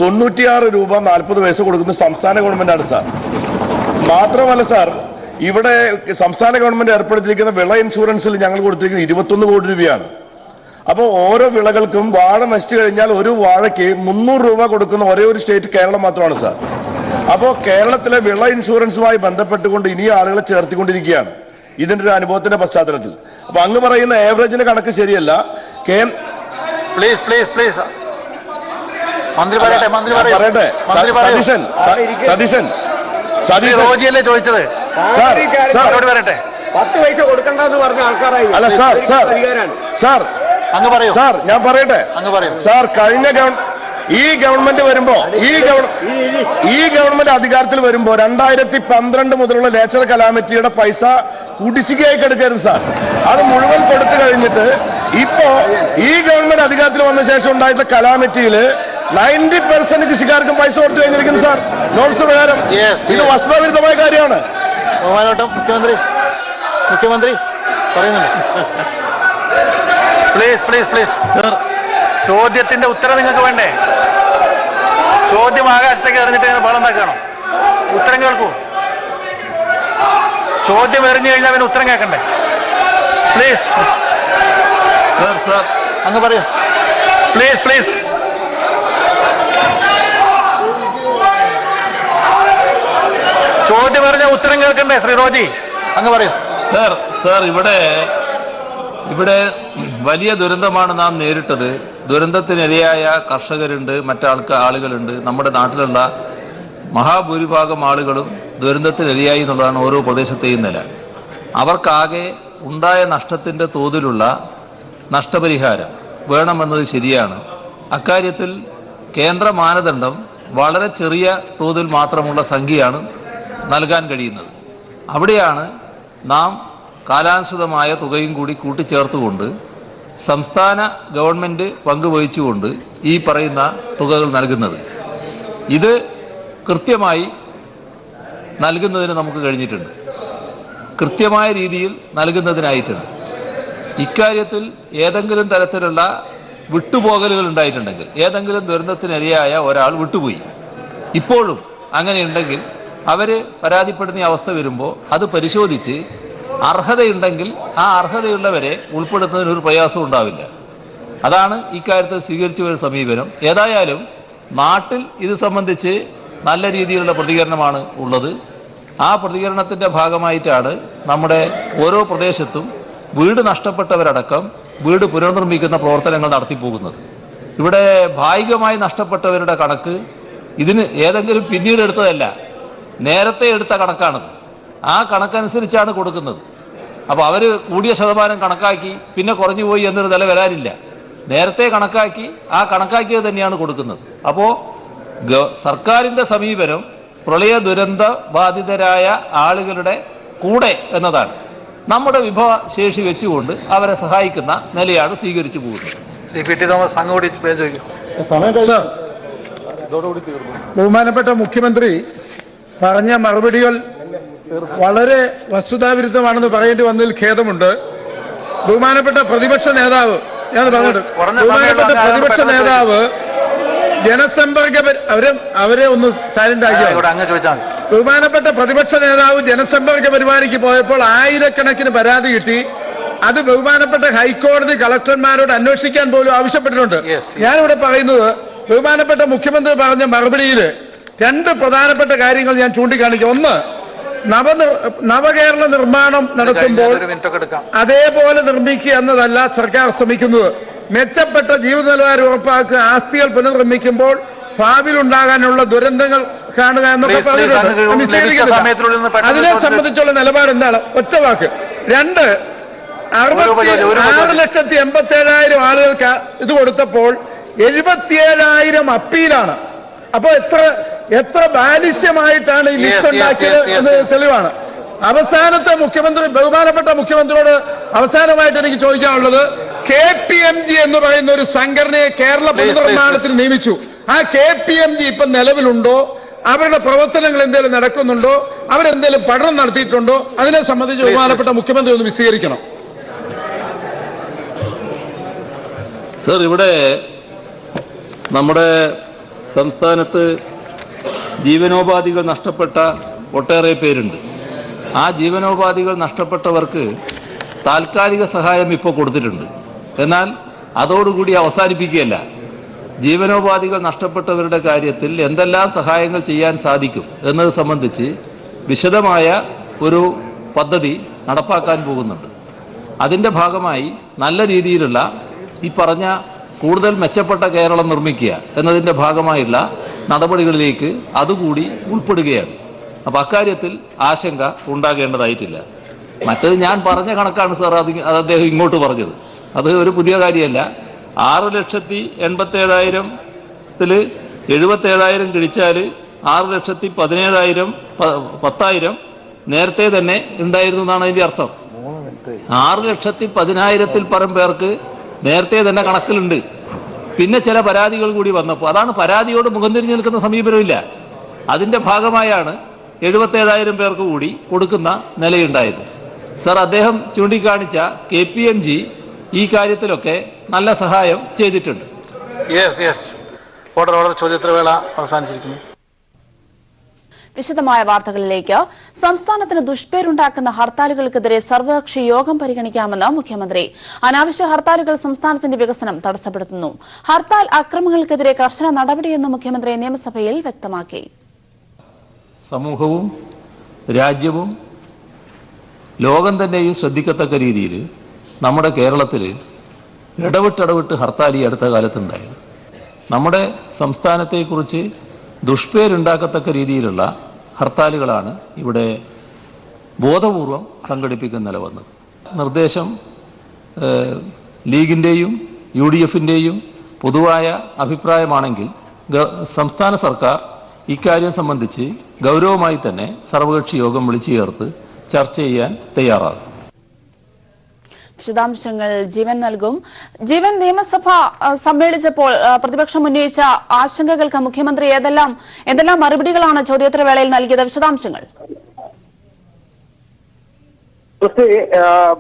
96 രൂപ 40 പൈസ കൊടുക്കുന്ന സംസ്ഥാന ഗവൺമെന്റാണ് സാർ. മാത്രമല്ല സാർ, ഇവിടെ സംസ്ഥാന ഗവൺമെന്റ് ഏർപ്പെടുത്തിയിരിക്കുന്ന വിള ഇൻഷുറൻസിൽ ഞങ്ങൾ കൊടുത്തിരിക്കുന്നത് 21 കോടി രൂപയാണ്. അപ്പോൾ ഓരോ വിളകൾക്കും വാഴ നശിച്ചു കഴിഞ്ഞാൽ ഒരു വാഴയ്ക്ക് 300 രൂപ കൊടുക്കുന്ന ഒരേ ഒരു സ്റ്റേറ്റ് കേരളം മാത്രമാണ് സാർ. അപ്പോൾ കേരളത്തിലെ വിള ഇൻഷുറൻസുമായി ബന്ധപ്പെട്ടുകൊണ്ട് ഇനിയും ആളുകളെ ചേർത്തിക്കൊണ്ടിരിക്കുകയാണ് ഇതിന്റെ ഒരു അനുഭവത്തിന്റെ പശ്ചാത്തലത്തിൽ. അപ്പൊ അങ്ങ് പറയുന്ന ആവറേജിന്റെ കണക്ക് ശരിയല്ല. ചോദിച്ചത് 10 പൈസ കൊടുക്കണ്ടെന്ന് പറഞ്ഞ ആൾക്കാരായി. അല്ല സാർ, അങ്ങ് പറയൂ സാർ, ഞാൻ പറയട്ടെ സാർ. കഴിഞ്ഞ ഈ ഗവൺമെന്റ് വരുമ്പോ, ഈ ഗവൺമെന്റ് അധികാരത്തിൽ വരുമ്പോ 2012 മുതലുള്ള നേച്ചറൽ കലാമിറ്റിയുടെ പൈസ കുടിശ്ശികയായി കിടക്കായിരുന്നു സാർ. അത് മുഴുവൻ കൊടുത്തു കഴിഞ്ഞിട്ട് ഇപ്പോ ഈ ഗവൺമെന്റ് അധികാരത്തിൽ വന്ന ശേഷം ഉണ്ടായിട്ടുള്ള കലാമിറ്റിയിൽ 90% കൃഷിക്കാർക്കും പൈസ കൊടുത്തു കഴിഞ്ഞിരിക്കുന്നു സാർ, നോട്ട്സ് പ്രകാരം. ഇത് വസ്തുതാവിരുദ്ധമായ കാര്യമാണ്. മുഖ്യമന്ത്രി പറയുന്നുണ്ട്. പ്ലീസ് സർ, ചോദ്യത്തിന്റെ ഉത്തരം നിങ്ങൾക്ക് വേണ്ടേ? ചോദ്യം ആകാശത്തേക്ക് എറിഞ്ഞിട്ട് ഇങ്ങനെ ബഹളം ഉണ്ടാക്കണം. ഉത്തരം കേൾക്കൂ. ചോദ്യം എറിഞ്ഞു കഴിഞ്ഞാൽ പിന്നെ ഉത്തരം കേൾക്കണ്ടേ? പ്ലീസ് അങ്ങ് പറയൂ. പ്ലീസ് ചോദ്യം എറിഞ്ഞ ഉത്തരം കേൾക്കണ്ടേ? ശ്രീ റോജി അങ്ങ് പറയൂ. സാർ, ഇവിടെ വലിയ ദുരന്തമാണ് നാം നേരിട്ടത്. ദുരന്തത്തിനിരയായ കർഷകരുണ്ട്, ആളുകളുണ്ട്. നമ്മുടെ നാട്ടിലുള്ള മഹാഭൂരിഭാഗം ആളുകളും ദുരന്തത്തിനിരയായി എന്നുള്ളതാണ് ഓരോ പ്രദേശത്തെയും നില. അവർക്കാകെ ഉണ്ടായ നഷ്ടത്തിൻ്റെ തോതിലുള്ള നഷ്ടപരിഹാരം വേണമെന്നത് ശരിയാണ്. അക്കാര്യത്തിൽ കേന്ദ്ര മാനദണ്ഡം വളരെ ചെറിയ തോതിൽ മാത്രമുള്ള സംഖ്യയാണ് നൽകാൻ കഴിയുന്നത്. അവിടെയാണ് നാം കാലാനുസൃതമായ തുകയും കൂടി കൂട്ടിച്ചേർത്തുകൊണ്ട് സംസ്ഥാന ഗവൺമെൻറ് പങ്കുവഹിച്ചുകൊണ്ട് ഈ പറയുന്ന തുകകൾ നൽകുന്നത്. ഇത് കൃത്യമായി നൽകുന്നതിന് നമുക്ക് കഴിഞ്ഞിട്ടുണ്ട്, കൃത്യമായ രീതിയിൽ നൽകുന്നതിനായിട്ടുണ്ട്. ഇക്കാര്യത്തിൽ ഏതെങ്കിലും തരത്തിലുള്ള വിട്ടുപോകലുകൾ ഉണ്ടായിട്ടുണ്ടെങ്കിൽ, ഏതെങ്കിലും ദുരന്തത്തിനിരയായ ഒരാൾ വിട്ടുപോയി, ഇപ്പോഴും അങ്ങനെയുണ്ടെങ്കിൽ അവർ പരാതിപ്പെടുന്ന അവസ്ഥ വരുമ്പോൾ അത് പരിശോധിച്ച് അർഹതയുണ്ടെങ്കിൽ ആ അർഹതയുള്ളവരെ ഉൾപ്പെടുത്തുന്നതിനൊരു പ്രയാസം ഉണ്ടാവില്ല. അതാണ് ഇക്കാര്യത്തിൽ സ്വീകരിച്ചു വരുന്ന സമീപനം. ഏതായാലും നാട്ടിൽ ഇത് സംബന്ധിച്ച് നല്ല രീതിയിലുള്ള പ്രതികരണമാണ് ഉള്ളത്. ആ പ്രതികരണത്തിൻ്റെ ഭാഗമായിട്ടാണ് നമ്മുടെ ഓരോ പ്രദേശത്തും വീട് നഷ്ടപ്പെട്ടവരടക്കം വീട് പുനർനിർമ്മിക്കുന്ന പ്രവർത്തനങ്ങൾ നടത്തിപ്പോകുന്നത്. ഇവിടെ ഭാഗികമായി നഷ്ടപ്പെട്ടവരുടെ കണക്ക് ഇതിന് ഏതെങ്കിലും പിന്നീട് എടുത്തതല്ല, നേരത്തെ എടുത്ത കണക്കാണത്. ആ കണക്കനുസരിച്ചാണ് കൊടുക്കുന്നത്. അപ്പോൾ അവർ കൂടിയ ശതമാനം കണക്കാക്കി പിന്നെ കുറഞ്ഞു പോയി എന്നൊരു നില വരാനില്ല. നേരത്തെ കണക്കാക്കി ആ കണക്കാക്കിയത് തന്നെയാണ് കൊടുക്കുന്നത്. അപ്പോൾ സർക്കാരിൻ്റെ സമീപനം പ്രളയ ദുരന്ത ബാധിതരായ ആളുകളുടെ കൂടെ എന്നതാണ്. നമ്മുടെ വിഭവശേഷി വെച്ചുകൊണ്ട് അവരെ സഹായിക്കുന്ന നിലയാണ് സ്വീകരിച്ചു പോകുന്നത്. ബഹുമാനപ്പെട്ട മുഖ്യമന്ത്രി പറഞ്ഞ മറുപടികൾ വളരെ വസ്തുതാവിരുദ്ധമാണെന്ന് പറയേണ്ടി വന്നതിൽ ഖേദമുണ്ട്. ബഹുമാനപ്പെട്ട പ്രതിപക്ഷ നേതാവ് ജനസമ്പർക്ക അവരെ ഒന്ന് സൈലന്റ് ആക്കിയോ. ബഹുമാനപ്പെട്ട പ്രതിപക്ഷ നേതാവ് ജനസമ്പർക്ക പരിപാടിക്ക് പോയപ്പോൾ ആയിരക്കണക്കിന് പരാതി കിട്ടി. അത് ബഹുമാനപ്പെട്ട ഹൈക്കോടതി കളക്ടർമാരോട് അന്വേഷിക്കാൻ പോലും ആവശ്യപ്പെട്ടിട്ടുണ്ട്. ഞാനിവിടെ പറയുന്നത് ബഹുമാനപ്പെട്ട മുഖ്യമന്ത്രി പറഞ്ഞ മറുപടിയിൽ രണ്ട് പ്രധാനപ്പെട്ട കാര്യങ്ങൾ ഞാൻ ചൂണ്ടിക്കാണിക്കും. ഒന്ന്, നവകേരള നിർമ്മാണം നടത്തുമ്പോൾ അതേപോലെ നിർമ്മിക്കുക എന്നതല്ല സർക്കാർ ശ്രമിക്കുന്നത്. മെച്ചപ്പെട്ട ജീവിത നിലവാരം ഉറപ്പാക്കുക, ആസ്തികൾ പുനർനിർമ്മിക്കുമ്പോൾ ഭാവിയിൽ ഉണ്ടാകാനുള്ള ദുരന്തങ്ങൾ കാണുക എന്നൊക്കെ പറഞ്ഞിട്ടുണ്ട്. അതിനെ സംബന്ധിച്ചുള്ള നിലപാട് എന്താണ്? ഒറ്റ വാക്ക്. രണ്ട്, 6,87,000 ആളുകൾക്ക് ഇത് കൊടുത്തപ്പോൾ 77,000 അപ്പീലാണ്. അപ്പൊ എത്ര ബാലിശ്യമായിട്ടാണ് ഈ ലിസ്റ്റ് ഉണ്ടാക്കിയത് എന്നത് തെളിവാണ്. അവസാനത്തെ ബഹുമാനപ്പെട്ട മുഖ്യമന്ത്രിയോട് അവസാനമായിട്ട് എനിക്ക് ചോദിക്കാനുള്ളത്, KPMG എന്ന് പറയുന്ന ഒരു സംഘടനയെ കേരള പുനർനിർമ്മാണത്തിന് നിയമിച്ചു. ആ KPMG ഇപ്പൊ നിലവിലുണ്ടോ? അവരുടെ പ്രവർത്തനങ്ങൾ എന്തെങ്കിലും നടക്കുന്നുണ്ടോ? അവരെന്തെങ്കിലും പഠനം നടത്തിയിട്ടുണ്ടോ? അതിനെ സംബന്ധിച്ച് ബഹുമാനപ്പെട്ട മുഖ്യമന്ത്രി ഒന്ന് വിശദീകരിക്കണം. സർ, ഇവിടെ നമ്മുടെ സംസ്ഥാനത്ത് ജീവനോപാധികൾ നഷ്ടപ്പെട്ട ഒട്ടേറെ പേരുണ്ട്. ആ ജീവനോപാധികൾ നഷ്ടപ്പെട്ടവർക്ക് താൽക്കാലിക സഹായം ഇപ്പോൾ കൊടുത്തിട്ടുണ്ട്. എന്നാൽ അതോടുകൂടി അവസാനിപ്പിക്കുകയല്ല. ജീവനോപാധികൾ നഷ്ടപ്പെട്ടവരുടെ കാര്യത്തിൽ എന്തെല്ലാം സഹായങ്ങൾ ചെയ്യാൻ സാധിക്കും എന്നത് സംബന്ധിച്ച് വിശദമായ ഒരു പദ്ധതി നടപ്പാക്കാൻ പോകുന്നുണ്ട്. അതിൻ്റെ ഭാഗമായി നല്ല രീതിയിലുള്ള ഈ പറഞ്ഞ കൂടുതൽ മെച്ചപ്പെട്ട കേരളം നിർമ്മിക്കുക എന്നതിൻ്റെ ഭാഗമായുള്ള നടപടികളിലേക്ക് അതുകൂടി ഉൾപ്പെടുകയാണ്. അപ്പോൾ അക്കാര്യത്തിൽ ആശങ്ക ഉണ്ടാകേണ്ടതായിട്ടില്ല. മറ്റത് ഞാൻ പറഞ്ഞ കണക്കാണ് സാർ, അത് അദ്ദേഹം ഇങ്ങോട്ട് പറഞ്ഞത്. അത് ഒരു പുതിയ കാര്യമല്ല. 6,87,000 77,000 കിഴിച്ചാൽ 6,17,000 നേരത്തെ തന്നെ ഉണ്ടായിരുന്നു എന്നാണ് അതിൻ്റെ അർത്ഥം. 6,10,000 പരം പേർക്ക് നേരത്തെ തന്നെ കണക്കിലുണ്ട്. പിന്നെ ചില പരാതികൾ കൂടി വന്നപ്പോൾ അതാണ് പരാതിയോട് മുഖം തിരിഞ്ഞു നിൽക്കുന്ന സമീപനമില്ല. അതിൻ്റെ ഭാഗമായാണ് 77,000 പേർക്ക് കൂടി കൊടുക്കുന്ന നിലയുണ്ടായത്. സർ, അദ്ദേഹം ചൂണ്ടിക്കാണിച്ച KPMG ഈ കാര്യത്തിലൊക്കെ നല്ല സഹായം ചെയ്തിട്ടുണ്ട്. ചോദ്യോത്തരവേള അവസാനിച്ചിരിക്കുന്നു. വിശദമായ വാർത്തകളിലേക്ക്. സംസ്ഥാനത്തിന് ദുഷ്പേരുണ്ടാക്കുന്ന ഹർത്താലുകൾക്കെതിരെ സർവകക്ഷി യോഗം പരിഗണിക്കാമെന്ന് മുഖ്യമന്ത്രി. അനാവശ്യ ഹർത്താലുകൾ സംസ്ഥാനത്തിന്റെ വികസനം തടസ്സപ്പെടുത്തുന്നു. ഹർത്താൽ അക്രമങ്ങൾക്കെതിരെ കർശന നടപടിയെന്ന് മുഖ്യമന്ത്രി നിയമസഭയിൽ വ്യക്തമാക്കി. സമൂഹവും രാജ്യവും ലോകം തന്നെയും ശ്രദ്ധിക്കത്തക്ക രീതിയിൽ നമ്മുടെ കേരളത്തിൽ ഇടവിട്ട് ഹർത്താൽ ഈ അടുത്ത കാലത്തുണ്ടായത്. നമ്മുടെ സംസ്ഥാനത്തെക്കുറിച്ച് ദുഷ്പേരുണ്ടാക്കത്തക്ക രീതിയിലുള്ള ഹർത്താലുകളാണ് ഇവിടെ ബോധപൂർവം സംഘടിപ്പിക്കുന്ന നില വന്നത്. നിർദ്ദേശം ലീഗിൻ്റെയും UDFിൻ്റെയും പൊതുവായ അഭിപ്രായമാണെങ്കിൽ സംസ്ഥാന സർക്കാർ ഇക്കാര്യം സംബന്ധിച്ച് ഗൗരവമായി തന്നെ സർവകക്ഷി യോഗം വിളിച്ചു ചേർത്ത് ചർച്ച ചെയ്യാൻ തയ്യാറാകും. വിശദാംശങ്ങൾ ജീവൻ നൽകും. ജീവൻ, നിയമസഭ സമ്മേളിച്ചപ്പോൾ പ്രതിപക്ഷം ഉന്നയിച്ച ആശങ്കകൾക്ക് മുഖ്യമന്ത്രി എന്തെല്ലാം മറുപടികളാണ് ചോദ്യോത്തരവേളയിൽ നൽകിയത്? വിശദാംശങ്ങൾ.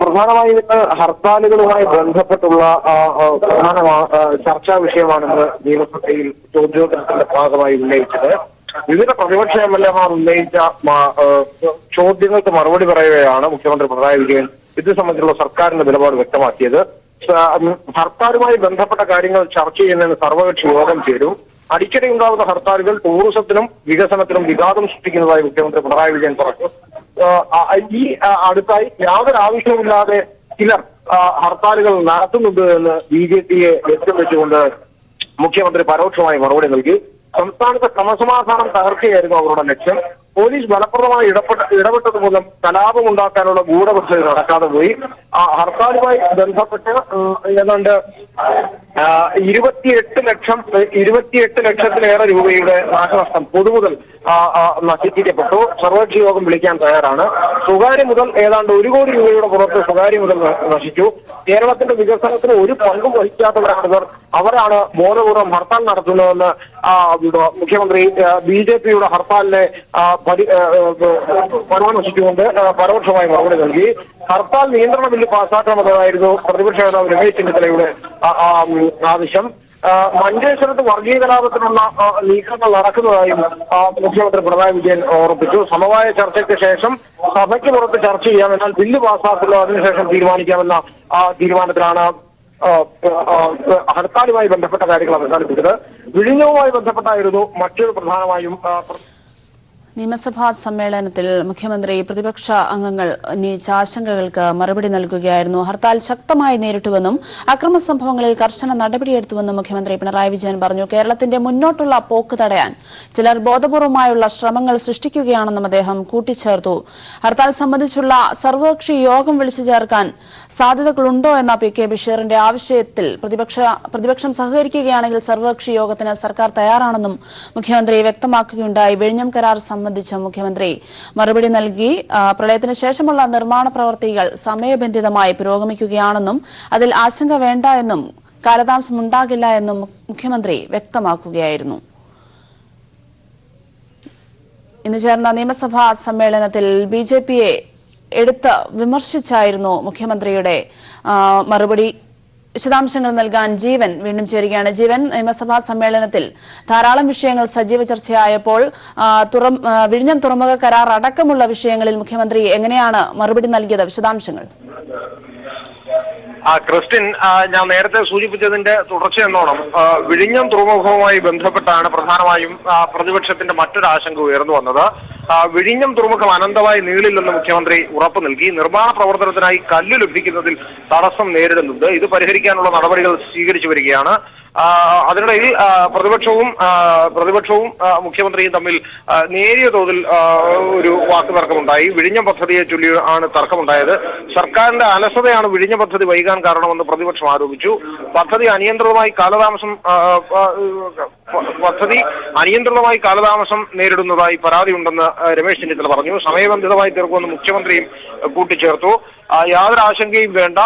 പ്രധാനമായും ഹർത്താലുകളുമായി ബന്ധപ്പെട്ടുള്ള പ്രധാന ചർച്ചാ വിഷയമാണെന്ന് നിയമസഭയിൽ ചോദ്യോത്തരത്തിന്റെ ഭാഗമായി ഉന്നയിച്ചത്. വിവിധ പ്രതിപക്ഷ MLA-മാർ ഉന്നയിച്ച ചോദ്യങ്ങൾക്ക് മറുപടി പറയുകയാണ് മുഖ്യമന്ത്രി പിണറായി വിജയൻ ഇത് സംബന്ധിച്ചുള്ള സർക്കാരിന്റെ നിലപാട് വ്യക്തമാക്കിയത്. ഹർത്താലുമായി ബന്ധപ്പെട്ട കാര്യങ്ങൾ ചർച്ച ചെയ്യുന്നതിന് സർവകക്ഷി യോഗം ചേരും. അടിക്കടി ഉണ്ടാകുന്ന ഹർത്താലുകൾ ടൂറിസത്തിനും വികസനത്തിനും വിഘാതം സൃഷ്ടിക്കുന്നതായി മുഖ്യമന്ത്രി പിണറായി വിജയൻ പറഞ്ഞു. ഈ അടുത്തായി യാതൊരു ആവശ്യവുമില്ലാതെ ചിലർ ഹർത്താലുകൾ നടത്തുന്നുണ്ട് എന്ന് BJPയെ ലക്ഷ്യം വെച്ചുകൊണ്ട് മുഖ്യമന്ത്രി പരോക്ഷമായി മറുപടി നൽകി. സംസ്ഥാനത്തെ ക്രമസമാധാനം തകർക്കുകയായിരുന്നു അവരുടെ ലക്ഷ്യം. പോലീസ് ഫലപ്രദമായി ഇടപെട്ടത് മൂലം കലാപമുണ്ടാക്കാനുള്ള ഗൂഢപദ്ധതി നടക്കാതെ പോയി. ഹർത്താലുമായി ബന്ധപ്പെട്ട് ഏതാണ്ട് 28 ലക്ഷത്തിലേറെ രൂപയുടെ നാശനഷ്ടം പൊതുമുതൽ നശിപ്പിക്കപ്പെട്ടു. സർവകക്ഷി യോഗം വിളിക്കാൻ തയ്യാറാണ്. സ്വകാര്യ മുതൽ ഏതാണ്ട് 1 കോടി രൂപയുടെ പുറത്ത് സ്വകാര്യ മുതൽ നശിച്ചു. കേരളത്തിന്റെ വികസനത്തിന് ഒരു പങ്കും വഹിക്കാത്തവരാണിവർ. അവരാണ് ബോധപൂർവം ഹർത്താൽ നടത്തുന്നതെന്ന് മുഖ്യമന്ത്രി BJPയുടെ ഹർത്താലിനെ പരാമർശിച്ചുകൊണ്ട് പരോക്ഷമായി മറുപടി നൽകി. ഹർത്താൽ നിയന്ത്രണ ബില്ല് പാസ്സാക്കണമെന്നതായിരുന്നു പ്രതിപക്ഷ നേതാവ് രമേശ് ചെന്നിത്തലയുടെ ആവശ്യം. മഞ്ചേശ്വരത്ത് വർഗീയ കലാപത്തിനുള്ള നീക്കങ്ങൾ നടക്കുന്നതായും മുഖ്യമന്ത്രി പിണറായി വിജയൻ ഓർമ്മിപ്പിച്ചു. സമവായ ചർച്ചയ്ക്ക് ശേഷം സഭയ്ക്ക് പുറത്ത് ചർച്ച ചെയ്യാം, എന്നാൽ ബില്ല് പാസ്സാക്കുക അതിനുശേഷം തീരുമാനിക്കാമെന്ന തീരുമാനത്തിലാണ് ഹർത്താലുമായി ബന്ധപ്പെട്ട കാര്യങ്ങൾ അവസാനിപ്പിച്ചത്. വിഴിഞ്ഞവുമായി ബന്ധപ്പെട്ടായിരുന്നു മറ്റൊരു പ്രധാനമായും നിയമസഭാ സമ്മേളനത്തിൽ മുഖ്യമന്ത്രി പ്രതിപക്ഷ അംഗങ്ങൾ ഉന്നയിച്ച ആശങ്കകൾക്ക് മറുപടി നൽകുകയായിരുന്നു. ഹർത്താൽ ശക്തമായി നേരിട്ടുവെന്നും അക്രമ സംഭവങ്ങളിൽ കർശന നടപടിയെടുത്തുവെന്നും മുഖ്യമന്ത്രി പിണറായി വിജയൻ പറഞ്ഞു. കേരളത്തിന്റെ മുന്നോട്ടുള്ള പോക്ക് തടയാൻ ചിലർ ബോധപൂർവമായുള്ള ശ്രമങ്ങൾ സൃഷ്ടിക്കുകയാണെന്നും അദ്ദേഹം കൂട്ടിച്ചേർത്തു. ഹർത്താൽ സംബന്ധിച്ചുള്ള സർവകക്ഷി യോഗം വിളിച്ചു ചേർക്കാൻ സാധ്യതകളുണ്ടോ എന്ന PK ബഷീറിന്റെ ആവശ്യത്തിൽ പ്രതിപക്ഷം സഹകരിക്കുകയാണെങ്കിൽ സർവകക്ഷി യോഗത്തിന് സർക്കാർ തയ്യാറാണെന്നും മുഖ്യമന്ത്രി വ്യക്തമാക്കുകയുണ്ടായി. വിഴിഞ്ഞം കരാർ സംബന്ധിച്ച മുഖ്യമന്ത്രി മറുപടി നൽകി. പ്രളയത്തിന് ശേഷമുള്ള നിർമ്മാണ പ്രവൃത്തികൾ സമയബന്ധിതമായി പുരോഗമിക്കുകയാണെന്നും അതിൽ ആശങ്ക വേണ്ട എന്നും കാലതാമസമുണ്ടാകില്ല എന്നും മുഖ്യമന്ത്രി വ്യക്തമാക്കുകയായിരുന്നു. ഇന്ന് ചേർന്ന നിയമസഭാ സമ്മേളനത്തിൽ BJPയെ എടുത്ത് വിമർശിച്ചായിരുന്നു മുഖ്യമന്ത്രിയുടെ മറുപടി. വിശദാംശങ്ങൾ നൽകാൻ ജീവൻ വീണ്ടും ചേരുകയാണ്. ജീവൻ, നിയമസഭാ സമ്മേളനത്തിൽ ധാരാളം വിഷയങ്ങൾ സജീവ ചർച്ചയായപ്പോൾ വിഴിഞ്ഞം തുറമുഖ കരാർ അടക്കമുള്ള വിഷയങ്ങളിൽ മുഖ്യമന്ത്രി എങ്ങനെയാണ് മറുപടി നൽകിയത്? വിശദാംശങ്ങൾ. ക്രിസ്ത്യൻ, ഞാൻ നേരത്തെ സൂചിപ്പിച്ചതിന്റെ തുടർച്ചയെന്നോണം വിഴിഞ്ഞം തുറമുഖവുമായി ബന്ധപ്പെട്ടാണ് പ്രധാനമായും പ്രതിപക്ഷത്തിന്റെ മറ്റൊരു ആശങ്ക ഉയർന്നു വന്നത്. വിഴിഞ്ഞം തുറമുഖം അനന്തമായി നീളില്ലെന്ന് മുഖ്യമന്ത്രി ഉറപ്പു നൽകി. നിർമ്മാണ പ്രവർത്തനത്തിനായി കല്ല് ലഭിക്കുന്നതിൽ തടസ്സം നേരിടുന്നുണ്ട്. ഇത് പരിഹരിക്കാനുള്ള നടപടികൾ സ്വീകരിച്ചു വരികയാണ്. അതിനിടയിൽ പ്രതിപക്ഷവും മുഖ്യമന്ത്രിയും തമ്മിൽ നേരിയ തോതിൽ ഒരു വാക്കുതർക്കമുണ്ടായി. വിഴിഞ്ഞം പദ്ധതിയെ ചൊല്ലി ആണ് തർക്കമുണ്ടായത്. സർക്കാരിന്റെ അലസതയാണ് വിഴിഞ്ഞ പദ്ധതി വൈകാൻ കാരണമെന്ന് പ്രതിപക്ഷം ആരോപിച്ചു. പദ്ധതി അനിയന്ത്രിതമായി കാലതാമസം നേരിടുന്നതായി പരാതിയുണ്ടെന്ന് രമേശ് ചെന്നിത്തല പറഞ്ഞു. സമയബന്ധിതമായി തീർക്കുമെന്ന് മുഖ്യമന്ത്രിയും കൂട്ടിച്ചേർത്തു. യാതൊരു ആശങ്കയും വേണ്ട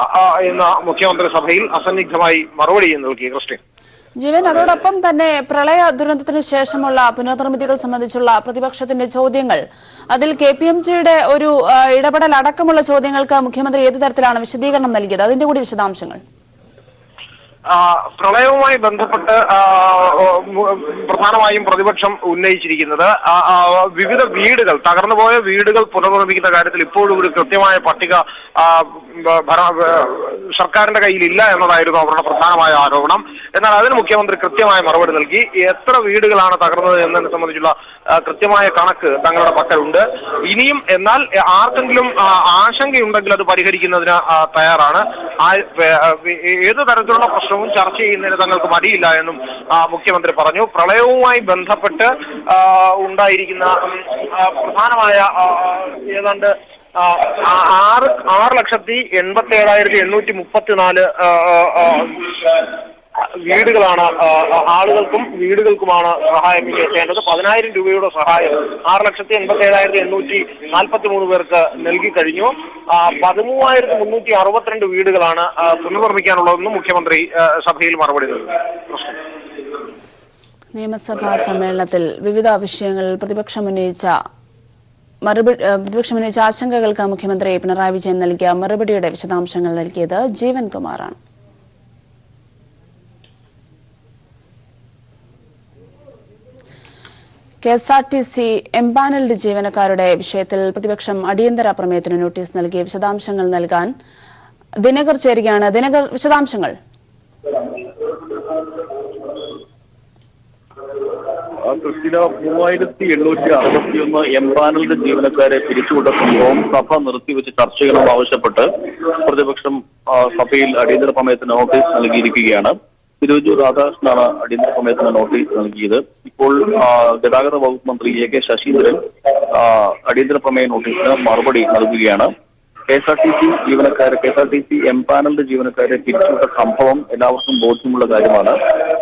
എന്ന മുഖ്യമന്ത്രി സഭയിൽ അസന്നിഗ്ധമായി മറുപടി നൽകി. ക്രിസ്ത്യൻ ജീവൻ, അതോടൊപ്പം തന്നെ പ്രളയ ദുരന്തത്തിന് ശേഷമുള്ള പുനർനിർമ്മിതികൾ സംബന്ധിച്ചുള്ള പ്രതിപക്ഷത്തിന്റെ ചോദ്യങ്ങൾ, അതിൽ KPMGയുടെ ഒരു ഇടപെടൽ അടക്കമുള്ള ചോദ്യങ്ങൾക്ക് മുഖ്യമന്ത്രി ഏത് തരത്തിലാണ് വിശദീകരണം നൽകിയത്? അതിന്റെ കൂടി വിശദാംശങ്ങൾ. പ്രളയവുമായി ബന്ധപ്പെട്ട് പ്രധാനമായും പ്രതിപക്ഷം ഉന്നയിച്ചിരിക്കുന്നത് വിവിധ വീടുകൾ, തകർന്നുപോയ വീടുകൾ പുനർനിർമ്മിക്കുന്ന കാര്യത്തിൽ ഇപ്പോഴും ഒരു കൃത്യമായ പട്ടിക സർക്കാരിന്റെ കയ്യിലില്ല എന്നതായിരുന്നു അവരുടെ പ്രധാനമായ ആരോപണം. എന്നാൽ അതിന് മുഖ്യമന്ത്രി കൃത്യമായ മറുപടി നൽകി. എത്ര വീടുകളാണ് തകർന്നത് എന്നതിനെ സംബന്ധിച്ചുള്ള കൃത്യമായ കണക്ക് തങ്ങളുടെ പക്കലുണ്ട്. ഇനിയും എന്നാൽ ആർക്കെങ്കിലും ആശങ്കയുണ്ടെങ്കിൽ അത് പരിഹരിക്കുന്നതിന് തയ്യാറാണ്. ഏത് തരത്തിലുള്ള പ്രശ്നവും ചർച്ച ചെയ്യുന്നതിന് തങ്ങൾക്ക് മടിയില്ല എന്നും മുഖ്യമന്ത്രി പറഞ്ഞു. പ്രളയവുമായി ബന്ധപ്പെട്ട് ഉണ്ടായിരിക്കുന്ന പ്രധാനമായ ഏതാണ്ട് 6,87,834 വീടുകളാണ് ആളുകൾക്കും വീടുകൾക്കുമാണ് സഹായം എത്തേണ്ടത്. 10,000 രൂപയുടെ സഹായം 6,87,843 പേർക്ക് നൽകി കഴിഞ്ഞു. 13,362 വീടുകളാണ് പുനർനിർമ്മിക്കാനുള്ളതെന്നും മുഖ്യമന്ത്രി സഭയിൽ മറുപടി നൽകി. നിയമസഭാ സമ്മേളനത്തിൽ വിവിധ വിഷയങ്ങളിൽ പ്രതിപക്ഷം ഉന്നയിച്ച ആശങ്കകൾക്ക് മുഖ്യമന്ത്രി പിണറായി വിജയൻ നൽകിയ മറുപടിയുടെ വിശദാംശങ്ങൾ നൽകിയത് ജീവൻ കുമാറാണ്. KSRTC എംപാനൽഡ് ജീവനക്കാരുടെ വിഷയത്തിൽ പ്രതിപക്ഷം അടിയന്തര പ്രമേയത്തിന് നോട്ടീസ് നൽകി. വിശദാംശങ്ങൾ നൽകാൻ ദിനകർ ചേരുകയാണ്. ദിനകർ, വിശദാംശങ്ങൾ. ക്രിസ്റ്റിന, 3861 എംപാനൽഡ് ജീവനക്കാരെ പിരിച്ചുവിട്ട സംഭവം സഭ നിർത്തിവെച്ച് ചർച്ച ചെയ്യണമെന്ന് ആവശ്യപ്പെട്ട് പ്രതിപക്ഷം സഭയിൽ അടിയന്തര പ്രമേയത്തിന് നോട്ടീസ് നൽകിയിരിക്കുകയാണ്. തിരുവഞ്ചൂർ രാധാകൃഷ്ണനാണ് അടിയന്തര പ്രമേയത്തിന് നോട്ടീസ് നൽകിയത്. ഇപ്പോൾ ഗതാഗത വകുപ്പ് മന്ത്രി എ കെ ശശീന്ദ്രൻ അടിയന്തര പ്രമേയ നോട്ടീസിന് മറുപടി നൽകുകയാണ്. KSRTC എംപാനൽഡ് ജീവനക്കാരെ പിരിച്ചുവിട്ട സംഭവം എല്ലാവർക്കും ബോധ്യമുള്ള കാര്യമാണ്.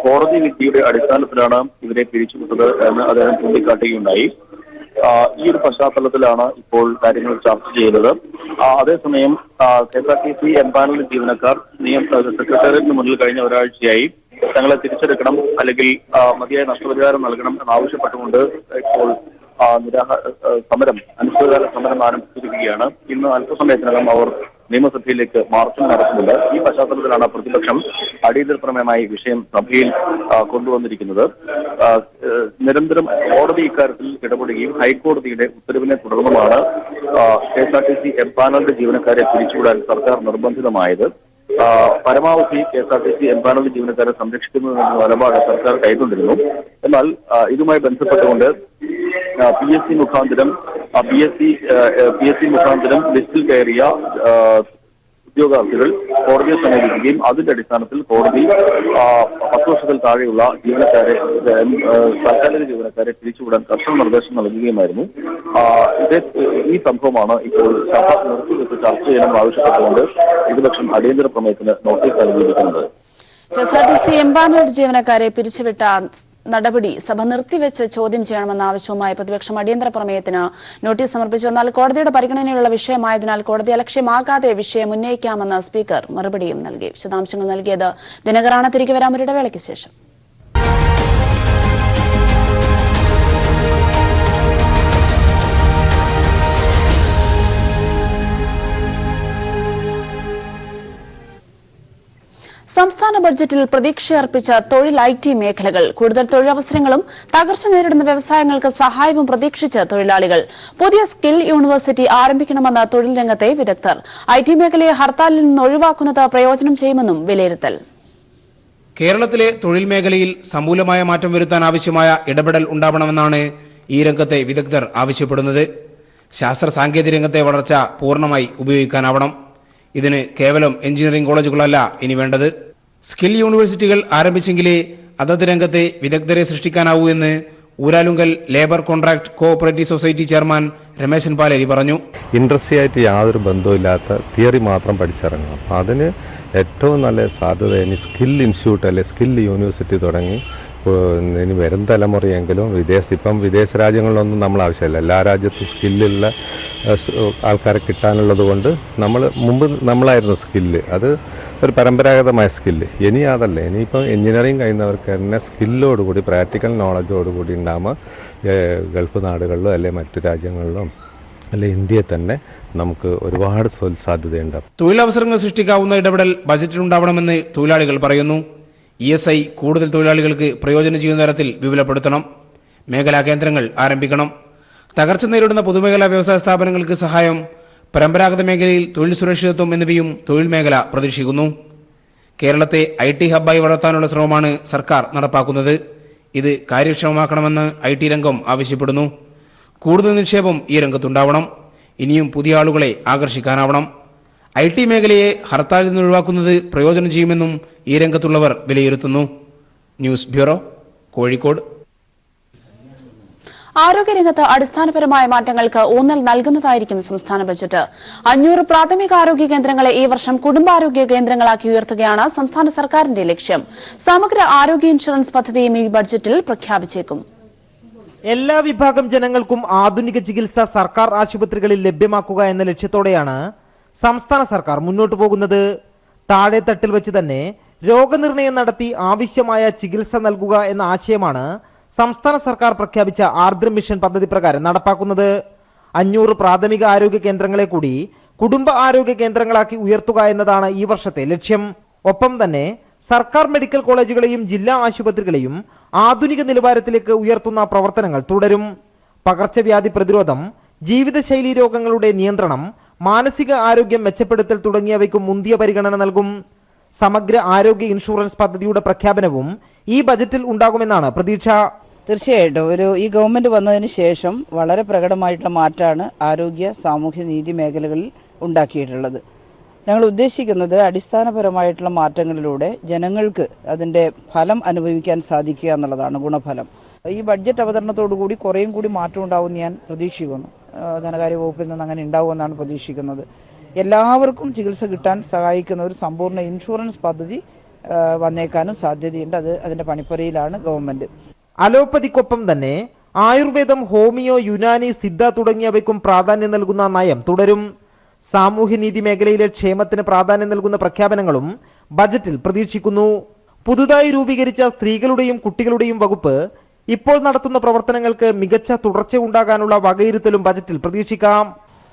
കോടതി വിധിയുടെ അടിസ്ഥാനത്തിലാണ് ഇവരെ പിരിച്ചുവിട്ടത് എന്ന് അദ്ദേഹം ചൂണ്ടിക്കാട്ടുകയുണ്ടായി. ഈ ഒരു പശ്ചാത്തലത്തിലാണ് ഇപ്പോൾ കാര്യങ്ങൾ ചർച്ച ചെയ്യുന്നത്. അതേസമയം KSRTC എംപാനൽഡ് ജീവനക്കാർ സെക്രട്ടേറിയറ്റിന് മുന്നിൽ കഴിഞ്ഞ ഒരാഴ്ചയായി തങ്ങളെ തിരിച്ചെടുക്കണം, അല്ലെങ്കിൽ മതിയായ നഷ്ടപരിഹാരം നൽകണം എന്നാവശ്യപ്പെട്ടുകൊണ്ട് ഇപ്പോൾ അനിശ്ചിതകാല സമരം ആരംഭിച്ചിരിക്കുകയാണ്. ഇന്ന് അല്പസമയത്തിനകം അവർ നിയമസഭയിലേക്ക് മാർച്ചും നടത്തുന്നുണ്ട്. ഈ പശ്ചാത്തലത്തിലാണ് പ്രതിപക്ഷം അടിയന്തര പ്രമേയമായി വിഷയം സഭയിൽ കൊണ്ടുവന്നിരിക്കുന്നത്. നിരന്തരം കോടതി ഇക്കാര്യത്തിൽ ഇടപെടുകയും ഹൈക്കോടതിയുടെ ഉത്തരവിനെ തുടർന്നുമാണ് KSRTC എംപാനൽഡ് ജീവനക്കാരെ പിരിച്ചുവിടാൻ സർക്കാർ നിർബന്ധിതമായത്. പരമാവധി KSRTC എംപാനൽഡ് ജീവനക്കാരെ സംരക്ഷിക്കുന്നതിനുള്ള നിലപാട് സർക്കാർ കൈക്കൊണ്ടിരുന്നു. എന്നാൽ ഇതുമായി ബന്ധപ്പെട്ടുകൊണ്ട് PSC മുഖാന്തരം ലിസ്റ്റിൽ കയറിയ ഉദ്യോഗാർത്ഥികൾ കോടതിയെ സമീപിക്കുകയും അതിന്റെ അടിസ്ഥാനത്തിൽ കോടതി 10 വർഷത്തിൽ താഴെയുള്ള താൽക്കാലിക ജീവനക്കാരെ പിരിച്ചുവിടാൻ കർശന നിർദ്ദേശം നൽകുകയുമായിരുന്നു. ഈ സംഭവമാണ് ഇപ്പോൾ സഭ നിർത്തിവെച്ച് ചർച്ച ചെയ്യണമെന്ന് ആവശ്യപ്പെട്ടുകൊണ്ട് പ്രതിപക്ഷം അടിയന്തര പ്രമേയത്തിന് നോട്ടീസ് നൽകിയിരിക്കുന്നത്. KSRTC എംപാനൽഡ് ജീവനക്കാരെ പിരിച്ചുവിട്ട നടപടി സഭ നിർത്തിവെച്ച് ചോദ്യം ചെയ്യണമെന്ന ആവശ്യവുമായി പ്രതിപക്ഷം അടിയന്തര പ്രമേയത്തിന് നോട്ടീസ് സമർപ്പിച്ചു. എന്നാൽ കോടതിയുടെ പരിഗണനയിലുള്ള വിഷയമായതിനാൽ കോടതി അലക്ഷ്യമാകാതെ വിഷയം ഉന്നയിക്കാമെന്ന് സ്പീക്കർ മറുപടിയും നൽകി. വിശദാംശങ്ങൾ നൽകിയത് ദിനകറാണ്. തിരികെ വരാം ഒരു ഇടവേളയ്ക്ക് ശേഷം. സംസ്ഥാന ബഡ്ജറ്റിൽ പ്രതീക്ഷയർപ്പിച്ച തൊഴിൽ IT മേഖലകൾ. കൂടുതൽ തൊഴിലവസരങ്ങളും തകർച്ച നേരിടുന്ന വ്യവസായങ്ങൾക്ക് സഹായവും പ്രതീക്ഷിച്ച് തൊഴിലാളികൾ. പുതിയ സ്കിൽ യൂണിവേഴ്സിറ്റി ആരംഭിക്കണമെന്ന തൊഴിൽ രംഗത്തെ വിദഗ്ധർ. IT മേഖലയെ ഹർത്താലിൽ നിന്ന് ഒഴിവാക്കുന്നത് പ്രയോജനം ചെയ്യുമെന്നും വിലയിരുത്തൽ. കേരളത്തിലെ തൊഴിൽ മേഖലയിൽ സമൂലമായ മാറ്റം വരുത്താൻ ആവശ്യമായ ഇടപെടൽ ഉണ്ടാവണമെന്നാണ് ഈ രംഗത്തെ വിദഗ്ധർ ആവശ്യപ്പെടുന്നത്. ശാസ്ത്ര സാങ്കേതിക രംഗത്തെ വളർച്ച പൂർണ്ണമായി ഉപയോഗിക്കാനാവണം. ഇതിന് കേവലം എഞ്ചിനീയറിംഗ് കോളേജുകളല്ല ഇനി വേണ്ടത്. സ്കിൽ യൂണിവേഴ്സിറ്റികൾ ആരംഭിച്ചെങ്കിലേ അതത് രംഗത്തെ വിദഗ്ധരെ സൃഷ്ടിക്കാനാവൂ എന്ന് Uralungal labour contract cooperative society chairman Rameshan Paleri പറഞ്ഞു. ഇൻഡസ്ട്രിയായിട്ട് യാതൊരു ബന്ധവുമില്ലാത്ത തിയറി മാത്രം പഠിച്ചിറങ്ങണം. അതിന് ഏറ്റവും നല്ല സാധ്യത ഇനി സ്കിൽ ഇൻസ്റ്റിറ്റ്യൂട്ട് അല്ലെ സ്കിൽ യൂണിവേഴ്സിറ്റി തുടങ്ങി ഇനി വരും തലമുറയെങ്കിലും ഇപ്പം വിദേശ രാജ്യങ്ങളിലൊന്നും നമ്മൾ ആവശ്യമില്ല. എല്ലാ രാജ്യത്തും സ്കില്ലുള്ള ആൾക്കാരെ കിട്ടാനുള്ളത് കൊണ്ട് മുമ്പ് നമ്മളായിരുന്നു സ്കില്ല്. അത് ഒരു പരമ്പരാഗതമായ സ്കില്ല്. ഇനി അതല്ല. ഇനിയിപ്പം എഞ്ചിനീയറിംഗ് കഴിയുന്നവർക്ക് തന്നെ സ്കില്ലോടുകൂടി പ്രാക്ടിക്കൽ നോളജോടുകൂടി ഉണ്ടാകുമ്പോൾ ഗൾഫ് നാടുകളിലോ അല്ലെങ്കിൽ മറ്റു രാജ്യങ്ങളിലോ അല്ലെ ഇന്ത്യയിൽ തന്നെ നമുക്ക് ഒരുപാട് സാധ്യതയുണ്ടാകും. തൊഴിലവസരങ്ങൾ സൃഷ്ടിക്കാവുന്ന ഇടപെടൽ ബജറ്റിലുണ്ടാവണമെന്ന് തൊഴിലാളികൾ പറയുന്നു. ESI കൂടുതൽ തൊഴിലാളികൾക്ക് പ്രയോജനം ചെയ്യുന്ന തരത്തിൽ വിപുലപ്പെടുത്തണം. മേഖലാ കേന്ദ്രങ്ങൾ ആരംഭിക്കണം. തകർച്ച നേരിടുന്ന പൊതുമേഖലാ വ്യവസായ സ്ഥാപനങ്ങൾക്ക് സഹായം, പരമ്പരാഗത മേഖലയിൽ തൊഴിൽ സുരക്ഷിതത്വം എന്നിവയും തൊഴിൽ മേഖല പ്രതീക്ഷിക്കുന്നു. കേരളത്തെ IT ഹബ്ബായി വളർത്താനുള്ള ശ്രമമാണ് സർക്കാർ നടപ്പാക്കുന്നത്. ഇത് കാര്യക്ഷമമാക്കണമെന്ന് IT രംഗം ആവശ്യപ്പെടുന്നു. കൂടുതൽ നിക്ഷേപം ഈ രംഗത്തുണ്ടാവണം. ഇനിയും പുതിയ ആളുകളെ ആകർഷിക്കാനാവണം. IT മേഖലയെ ഹർത്താലിൽ നിന്ന് ഒഴിവാക്കുന്നത് പ്രയോജനം ചെയ്യുമെന്നും ഈ രംഗത്തുള്ളവർ വിലയിരുത്തുന്നു. News bureau, Kozhikode. ആരോഗ്യരംഗത്ത് അടിസ്ഥാനപരമായ മാറ്റങ്ങൾക്ക് ഊന്നൽ നൽകുന്നതായിരിക്കും സംസ്ഥാന ബജറ്റ്. 500 പ്രാഥമികാരോഗ്യ കേന്ദ്രങ്ങളെ ഈ വർഷം കുടുംബാരോഗ്യ കേന്ദ്രങ്ങളാക്കി ഉയർത്തുകയാണ് സംസ്ഥാന സർക്കാരിന്റെ ലക്ഷ്യം. സമഗ്ര ആരോഗ്യ ഇൻഷുറൻസ് പദ്ധതിയും ഈ ബഡ്ജറ്റിൽ പ്രഖ്യാപിച്ചേക്കും. എല്ലാ വിഭാഗം ജനങ്ങൾക്കും ആധുനിക ചികിത്സ സർക്കാർ ആശുപത്രികളിൽ ലഭ്യമാക്കുക എന്ന ലക്ഷ്യത്തോടെയാണ് സംസ്ഥാന സർക്കാർ മുന്നോട്ടു പോകുന്നത്. താഴെത്തട്ടിൽ വെച്ച് തന്നെ രോഗനിർണയം നടത്തി ആവശ്യമായ ചികിത്സ നൽകുക എന്ന ആശയമാണ് സംസ്ഥാന സർക്കാർ പ്രഖ്യാപിച്ച ആർദ്രം മിഷൻ പദ്ധതി പ്രകാരം നടപ്പാക്കുന്നത്. 500 പ്രാഥമിക ആരോഗ്യ കേന്ദ്രങ്ങളെ കൂടി കുടുംബ ആരോഗ്യ കേന്ദ്രങ്ങളാക്കി ഉയർത്തുക എന്നതാണ് ഈ വർഷത്തെ ലക്ഷ്യം. ഒപ്പം തന്നെ സർക്കാർ മെഡിക്കൽ കോളേജുകളെയും ജില്ലാ ആശുപത്രികളെയും ആധുനിക നിലവാരത്തിലേക്ക് ഉയർത്തുന്ന പ്രവർത്തനങ്ങൾ തുടരും. പകർച്ചവ്യാധി പ്രതിരോധം, ജീവിതശൈലി രോഗങ്ങളുടെ നിയന്ത്രണം, മാനസിക ആരോഗ്യം മെച്ചപ്പെടുത്തൽ തുടങ്ങിയവയ്ക്കും മുന്തിയ പരിഗണന നൽകും. സമഗ്ര ആരോഗ്യ ഇൻഷുറൻസ് പദ്ധതിയുടെ പ്രഖ്യാപനവും ഈ ബജറ്റിൽ ഉണ്ടാകുമെന്നാണ് പ്രതീക്ഷ. തീർച്ചയായിട്ടും ഈ ഗവൺമെൻറ് വന്നതിന് ശേഷം വളരെ പ്രകടമായിട്ടുള്ള മാറ്റമാണ് ആരോഗ്യ സാമൂഹ്യ നീതി മേഖലകളിൽ ഉണ്ടാക്കിയിട്ടുള്ളത്. ഞങ്ങൾ ഉദ്ദേശിക്കുന്നത് അടിസ്ഥാനപരമായിട്ടുള്ള മാറ്റങ്ങളിലൂടെ ജനങ്ങൾക്ക് അതിൻ്റെ ഫലം അനുഭവിക്കാൻ സാധിക്കുക എന്നുള്ളതാണ്, ഗുണഫലം. ഈ ബഡ്ജറ്റ് അവതരണത്തോടുകൂടി കുറേയും കൂടി മാറ്റം ഉണ്ടാവുമെന്ന് ഞാൻ പ്രതീക്ഷിക്കുന്നു. ധനകാര്യ വകുപ്പിൽ നിന്ന് അങ്ങനെ ഉണ്ടാവുമെന്നാണ് പ്രതീക്ഷിക്കുന്നത്. എല്ലാവർക്കും ചികിത്സ കിട്ടാൻ സഹായിക്കുന്ന ഒരു സമ്പൂർണ്ണ ഇൻഷുറൻസ് പദ്ധതി വന്നേക്കാനും സാധ്യതയുണ്ട്. അതിൻ്റെ പണിപ്പുരയിലാണ് ഗവൺമെൻറ്. അലോപ്പതിക്കൊപ്പം തന്നെ ആയുർവേദം, ഹോമിയോ, യുനാനി, സിദ്ധ തുടങ്ങിയവയ്ക്കും പ്രാധാന്യം നൽകുന്ന നയം തുടരും. സാമൂഹ്യനീതി മേഖലയിലെ ക്ഷേമത്തിന് പ്രാധാന്യം നൽകുന്ന പ്രഖ്യാപനങ്ങളും ബജറ്റിൽ പ്രതീക്ഷിക്കുന്നു. പുതുതായി രൂപീകരിച്ച സ്ത്രീകളുടെയും കുട്ടികളുടെയും വകുപ്പ് ഇപ്പോൾ നടത്തുന്ന പ്രവർത്തനങ്ങൾക്ക് മികച്ച തുടർച്ച ഉണ്ടാകാനുള്ള വകയിരുത്തലും ബജറ്റിൽ പ്രതീക്ഷിക്കാം.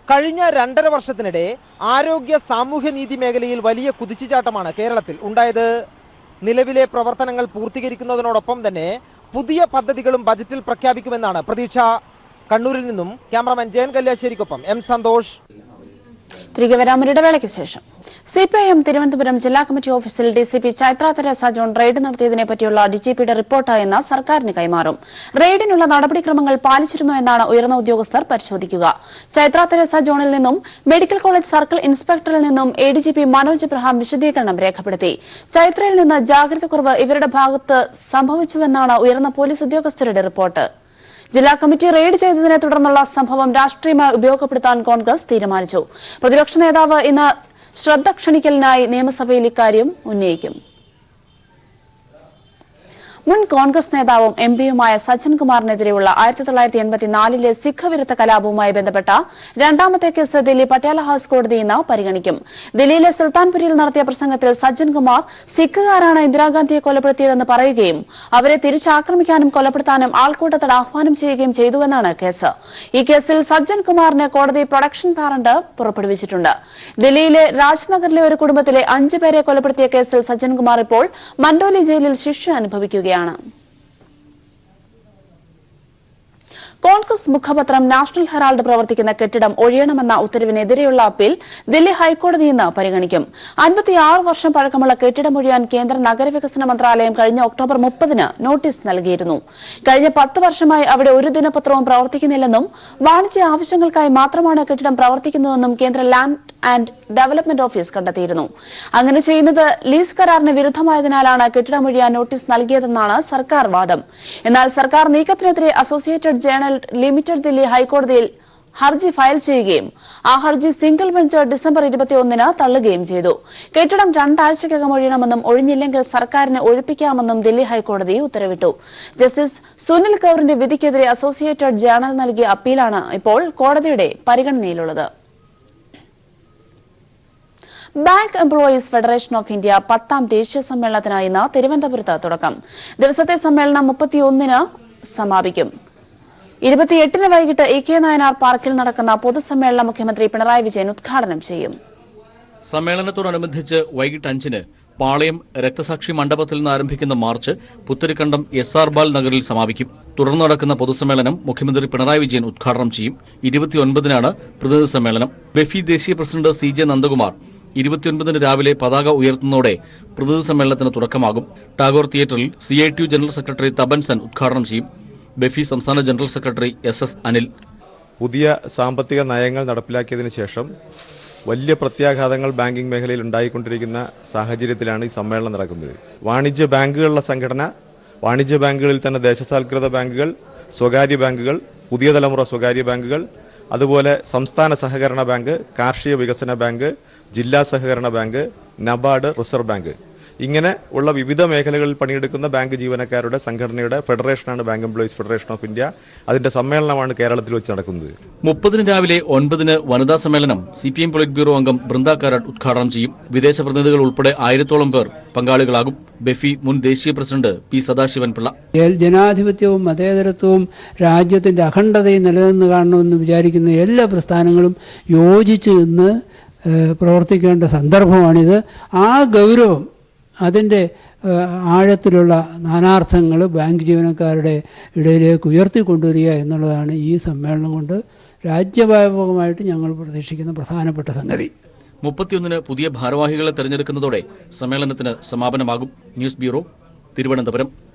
കഴിഞ്ഞ 2.5 വർഷത്തിനിടെ ആരോഗ്യ സാമൂഹ്യനീതി മേഖലയിൽ വലിയ കുതിച്ചുചാട്ടമാണ് കേരളത്തിൽ ഉണ്ടായത്. നിലവിലെ പ്രവർത്തനങ്ങൾ പൂർത്തീകരിക്കുന്നതിനോടൊപ്പം തന്നെ പുതിയ പദ്ധതികളും ബജറ്റിൽ പ്രഖ്യാപിക്കുമെന്നാണ് പ്രതീക്ഷ. കണ്ണൂരിൽ നിന്നും ക്യാമറമാൻ ജയൻ കല്യാശ്ശേരിക്കൊപ്പം എം സന്തോഷ്. തിരികെ വരാം ഇടവേളയ്ക്ക് ശേഷം. CPIM തിരുവനന്തപുരം ജില്ലാ കമ്മിറ്റി ഓഫീസിൽ DCP Chaithra Teresa John raid നടത്തിയതിനെ പറ്റിയുള്ള DGPയുടെ റിപ്പോർട്ട് എന്ന് സർക്കാരിന് കൈമാറും. റെയ്ഡിനുള്ള നടപടിക്രമങ്ങൾ പാലിച്ചിരുന്നോ എന്നാണ് ഉയർന്ന ഉദ്യോഗസ്ഥർ പരിശോധിക്കുക. ചൈത്ര തെരേസ ജോണിൽ നിന്നും മെഡിക്കൽ കോളേജ് സർക്കിൾ ഇൻസ്പെക്ടറിൽ നിന്നും ADGP മനോജ് എബ്രഹാം വിശദീകരണം രേഖപ്പെടുത്തി. ചൈത്രയിൽ നിന്ന് ജാഗ്രതക്കുറവ് ഇവരുടെ ഭാഗത്ത് സംഭവിച്ചുവെന്നാണ് ഉയർന്ന പോലീസ് ഉദ്യോഗസ്ഥരുടെ റിപ്പോർട്ട്. ജില്ലാ കമ്മിറ്റി റെയ്ഡ് ചെയ്തതിനെ തുടർന്നുള്ള സംഭവം രാഷ്ട്രീയമായി ഉപയോഗപ്പെടുത്താൻ കോൺഗ്രസ് തീരുമാനിച്ചു. പ്രതിപക്ഷ നേതാവ് ഇന്ന് ശ്രദ്ധ ക്ഷണിക്കലിനായി നിയമസഭയിൽ ഇക്കാര്യം ഉന്നയിക്കും. മുൻ കോൺഗ്രസ് നേതാവും MPയുമായ സജ്ജൻ കുമാറിനെതിരെയുള്ള 1984 സിഖ് വിരുദ്ധ കലാപവുമായി ബന്ധപ്പെട്ട രണ്ടാമത്തെ കേസ് ദില്ലി പട്യാല ഹൌസ് കോടതി ഇന്ന് പരിഗണിക്കും. ദില്ലിയിലെ സുൽത്താൻപുരിയിൽ നടത്തിയ പ്രസംഗത്തിൽ സജ്ജൻ കുമാർ സിഖുകാരാണ് ഇന്ദിരാഗാന്ധിയെ കൊലപ്പെടുത്തിയതെന്ന് പറയുകയും അവരെ തിരിച്ചാക്രമിക്കാനും കൊലപ്പെടുത്താനും ആൾക്കൂട്ടത്തോട് ആഹ്വാനം ചെയ്യുകയും ചെയ്തുവെന്നാണ് കേസ്. ഈ കേസിൽ സജ്ജൻ കുമാറിന് കോടതി പ്രൊഡക്ഷൻ വാറന്റ് പുറപ്പെടുവിച്ചിട്ടുണ്ട്. ദില്ലിയിലെ രാജ്നഗറിലെ ഒരു കുടുംബത്തിലെ 5 പേരെ കൊലപ്പെടുത്തിയ കേസിൽ സജ്ജൻ കുമാർ ഇപ്പോൾ മണ്ടോലി ജയിലിൽ ശിക്ഷ അനുഭവിക്കുകയാണ്. കോൺഗ്രസ് മുഖപത്രം നാഷണൽ ഹെറാൾഡ് പ്രവർത്തിക്കുന്ന കെട്ടിടം ഒഴിയണമെന്ന ഉത്തരവിനെതിരെയുള്ള അപ്പീൽ ദില്ലി ഹൈക്കോടതി ഇന്ന് പരിഗണിക്കും. 56 വർഷം പഴക്കമുള്ള കെട്ടിടം ഒഴിയാൻ കേന്ദ്ര നഗരവികസന മന്ത്രാലയം കഴിഞ്ഞ ഒക്ടോബർ 30-ന് നോട്ടീസ് നൽകിയിരുന്നു. കഴിഞ്ഞ 10 വർഷമായി അവിടെ ഒരു ദിനപത്രവും പ്രവർത്തിക്കുന്നില്ലെന്നും വാണിജ്യ ആവശ്യങ്ങൾക്കായി മാത്രമാണ് കെട്ടിടം പ്രവർത്തിക്കുന്നതെന്നും കേന്ദ്ര ലാൻഡ് ആൻഡ് ഡെവലപ്മെന്റ് ഓഫീസ് കണ്ടെത്തിയിരുന്നു. അങ്ങനെ ചെയ്യുന്നത് ലീസ് കരാറിന് വിരുദ്ധമായതിനാലാണ് കെട്ടിടം ഒഴിയാൻ നോട്ടീസ് നൽകിയതെന്നാണ് സർക്കാർ വാദം. എന്നാൽ സർക്കാർ നീക്കത്തിനെതിരെ അസോസിയേറ്റഡ് ജേണൽ ലിമിറ്റഡ് ദില്ലി ഹൈക്കോടതിയിൽ ഹർജി ഫയൽ ചെയ്യുകയും ആ ഹർജി സിംഗിൾ ബെഞ്ച് ഡിസംബർ 21-ന് തള്ളുകയും ചെയ്തു. കെട്ടിടം 2 ആഴ്ചയ്ക്കകം ഒഴിയണമെന്നും ഒഴിഞ്ഞില്ലെങ്കിൽ സർക്കാരിനെ ഒഴിപ്പിക്കാമെന്നും ദില്ലി ഹൈക്കോടതി ഉത്തരവിട്ടു. ജസ്റ്റിസ് സുനിൽ കൌറിന്റെ വിധിക്കെതിരെ അസോസിയേറ്റഡ് ജേണൽ നൽകിയ അപ്പീലാണ് ഇപ്പോൾ കോടതിയുടെ പരിഗണനയിലുള്ളത്. Bank employees federation of India 10ാം ദേശീയ സമ്മേളനത്തിന് ഇന്ന് തിരുവനന്തപുരത്ത് തുടക്കം. ദിവസത്തെ സമ്മേളനം 31-ന് സമാപിക്കും. 28-ന് വൈകിട്ട് AK നായനാർ പാർക്കിൽ നടക്കുന്ന പൊതുസമ്മേളനം മുഖ്യമന്ത്രി പിണറായി വിജയൻ ഉദ്ഘാടനം ചെയ്യും. സമ്മേളനത്തോടനുബന്ധിച്ച് വൈകിട്ട് 5-ന് പാളയം രക്തസാക്ഷി മണ്ഡപത്തിൽ നിന്ന് ആരംഭിക്കുന്ന മാർച്ച് പുത്തരിക്കണ്ടം SR ബാൽ നഗറിൽ സമാപിക്കും. തുടർന്ന് നടക്കുന്ന പൊതുസമ്മേളനം മുഖ്യമന്ത്രി പിണറായി വിജയൻ ഉദ്ഘാടനം ചെയ്യും. 29-നാണ് പ്രതിനിധി സമ്മേളനം. ബെഫി ദേശീയ പ്രസിഡന്റ് CJ നന്ദകുമാർ 29-ന് രാവിലെ പതാക ഉയർത്തുന്നതോടെ പ്രതിനിധി സമ്മേളനത്തിന് തുടക്കമാകും. ടാഗോർ തിയേറ്ററിൽ CITU general secretary Tapan Sen ഉദ്ഘാടനം ചെയ്യും. ബെഫി സംസ്ഥാന ജനറൽ സെക്രട്ടറി SS അനിൽ. പുതിയ സാമ്പത്തിക നയങ്ങൾ നടപ്പിലാക്കിയതിനു ശേഷം വലിയ പ്രത്യാഘാതങ്ങൾ ബാങ്കിംഗ് മേഖലയിൽ ഉണ്ടായിക്കൊണ്ടിരിക്കുന്ന സാഹചര്യത്തിലാണ് ഈ സമ്മേളനം നടക്കുന്നത്. വാണിജ്യ ബാങ്കുകളുടെ സംഘടന, വാണിജ്യ ബാങ്കുകളിൽ തന്നെ ദേശസാൽകൃത ബാങ്കുകൾ, സ്വകാര്യ ബാങ്കുകൾ, പുതിയ തലമുറ സ്വകാര്യ ബാങ്കുകൾ, അതുപോലെ സംസ്ഥാന സഹകരണ ബാങ്ക്, കാർഷിക വികസന ബാങ്ക്, ജില്ലാ സഹകരണ ബാങ്ക്, നബാർഡ്, റിസർവ് ബാങ്ക്, ഇങ്ങനെ ഉള്ള വിവിധ മേഖലകളിൽ പണിയെടുക്കുന്ന ബാങ്ക് ജീവനക്കാരുടെ സംഘടനയുടെ ഫെഡറേഷനാണ് bank employees federation of India. അതിന്റെ സമ്മേളനമാണ് കേരളത്തിൽ വെച്ച് നടക്കുന്നത്. 30-ന് രാവിലെ 9-ന് വനിതാ സമ്മേളനം CPM പൊളിറ്റ് ബ്യൂറോ അംഗം ബൃന്ദ കാരാട്ട് ഉദ്ഘാടനം ചെയ്യും. വിദേശ പ്രതിനിധികൾ ഉൾപ്പെടെ 1000-ഓളം പേർ പങ്കാളികളാകും. ബെഫി മുൻ ദേശീയ പ്രസിഡന്റ് P സദാശിവൻ പിള്ള. ജനാധിപത്യവും മതേതരത്വവും രാജ്യത്തിന്റെ അഖണ്ഡതയും നിലനിന്ന് കാണണമെന്ന് വിചാരിക്കുന്ന എല്ലാ പ്രസ്ഥാനങ്ങളും യോജിച്ച് നിന്ന് പ്രവർത്തിക്കേണ്ട സന്ദർഭമാണിത്. ആ ഗൗരവം, അതിൻ്റെ ആഴത്തിലുള്ള നാനാർത്ഥങ്ങൾ ബാങ്ക് ജീവനക്കാരുടെ ഇടയിലേക്ക് ഉയർത്തിക്കൊണ്ടുവരിക എന്നുള്ളതാണ് ഈ സമ്മേളനം കൊണ്ട് രാജ്യവ്യാപകമായിട്ട് ഞങ്ങൾ പ്രതീക്ഷിക്കുന്ന പ്രധാനപ്പെട്ട സംഗതി. 31-ന് പുതിയ ഭാരവാഹികളെ തെരഞ്ഞെടുക്കുന്നതോടെ സമ്മേളനത്തിന് സമാപനമാകും. News bureau, Thiruvananthapuram.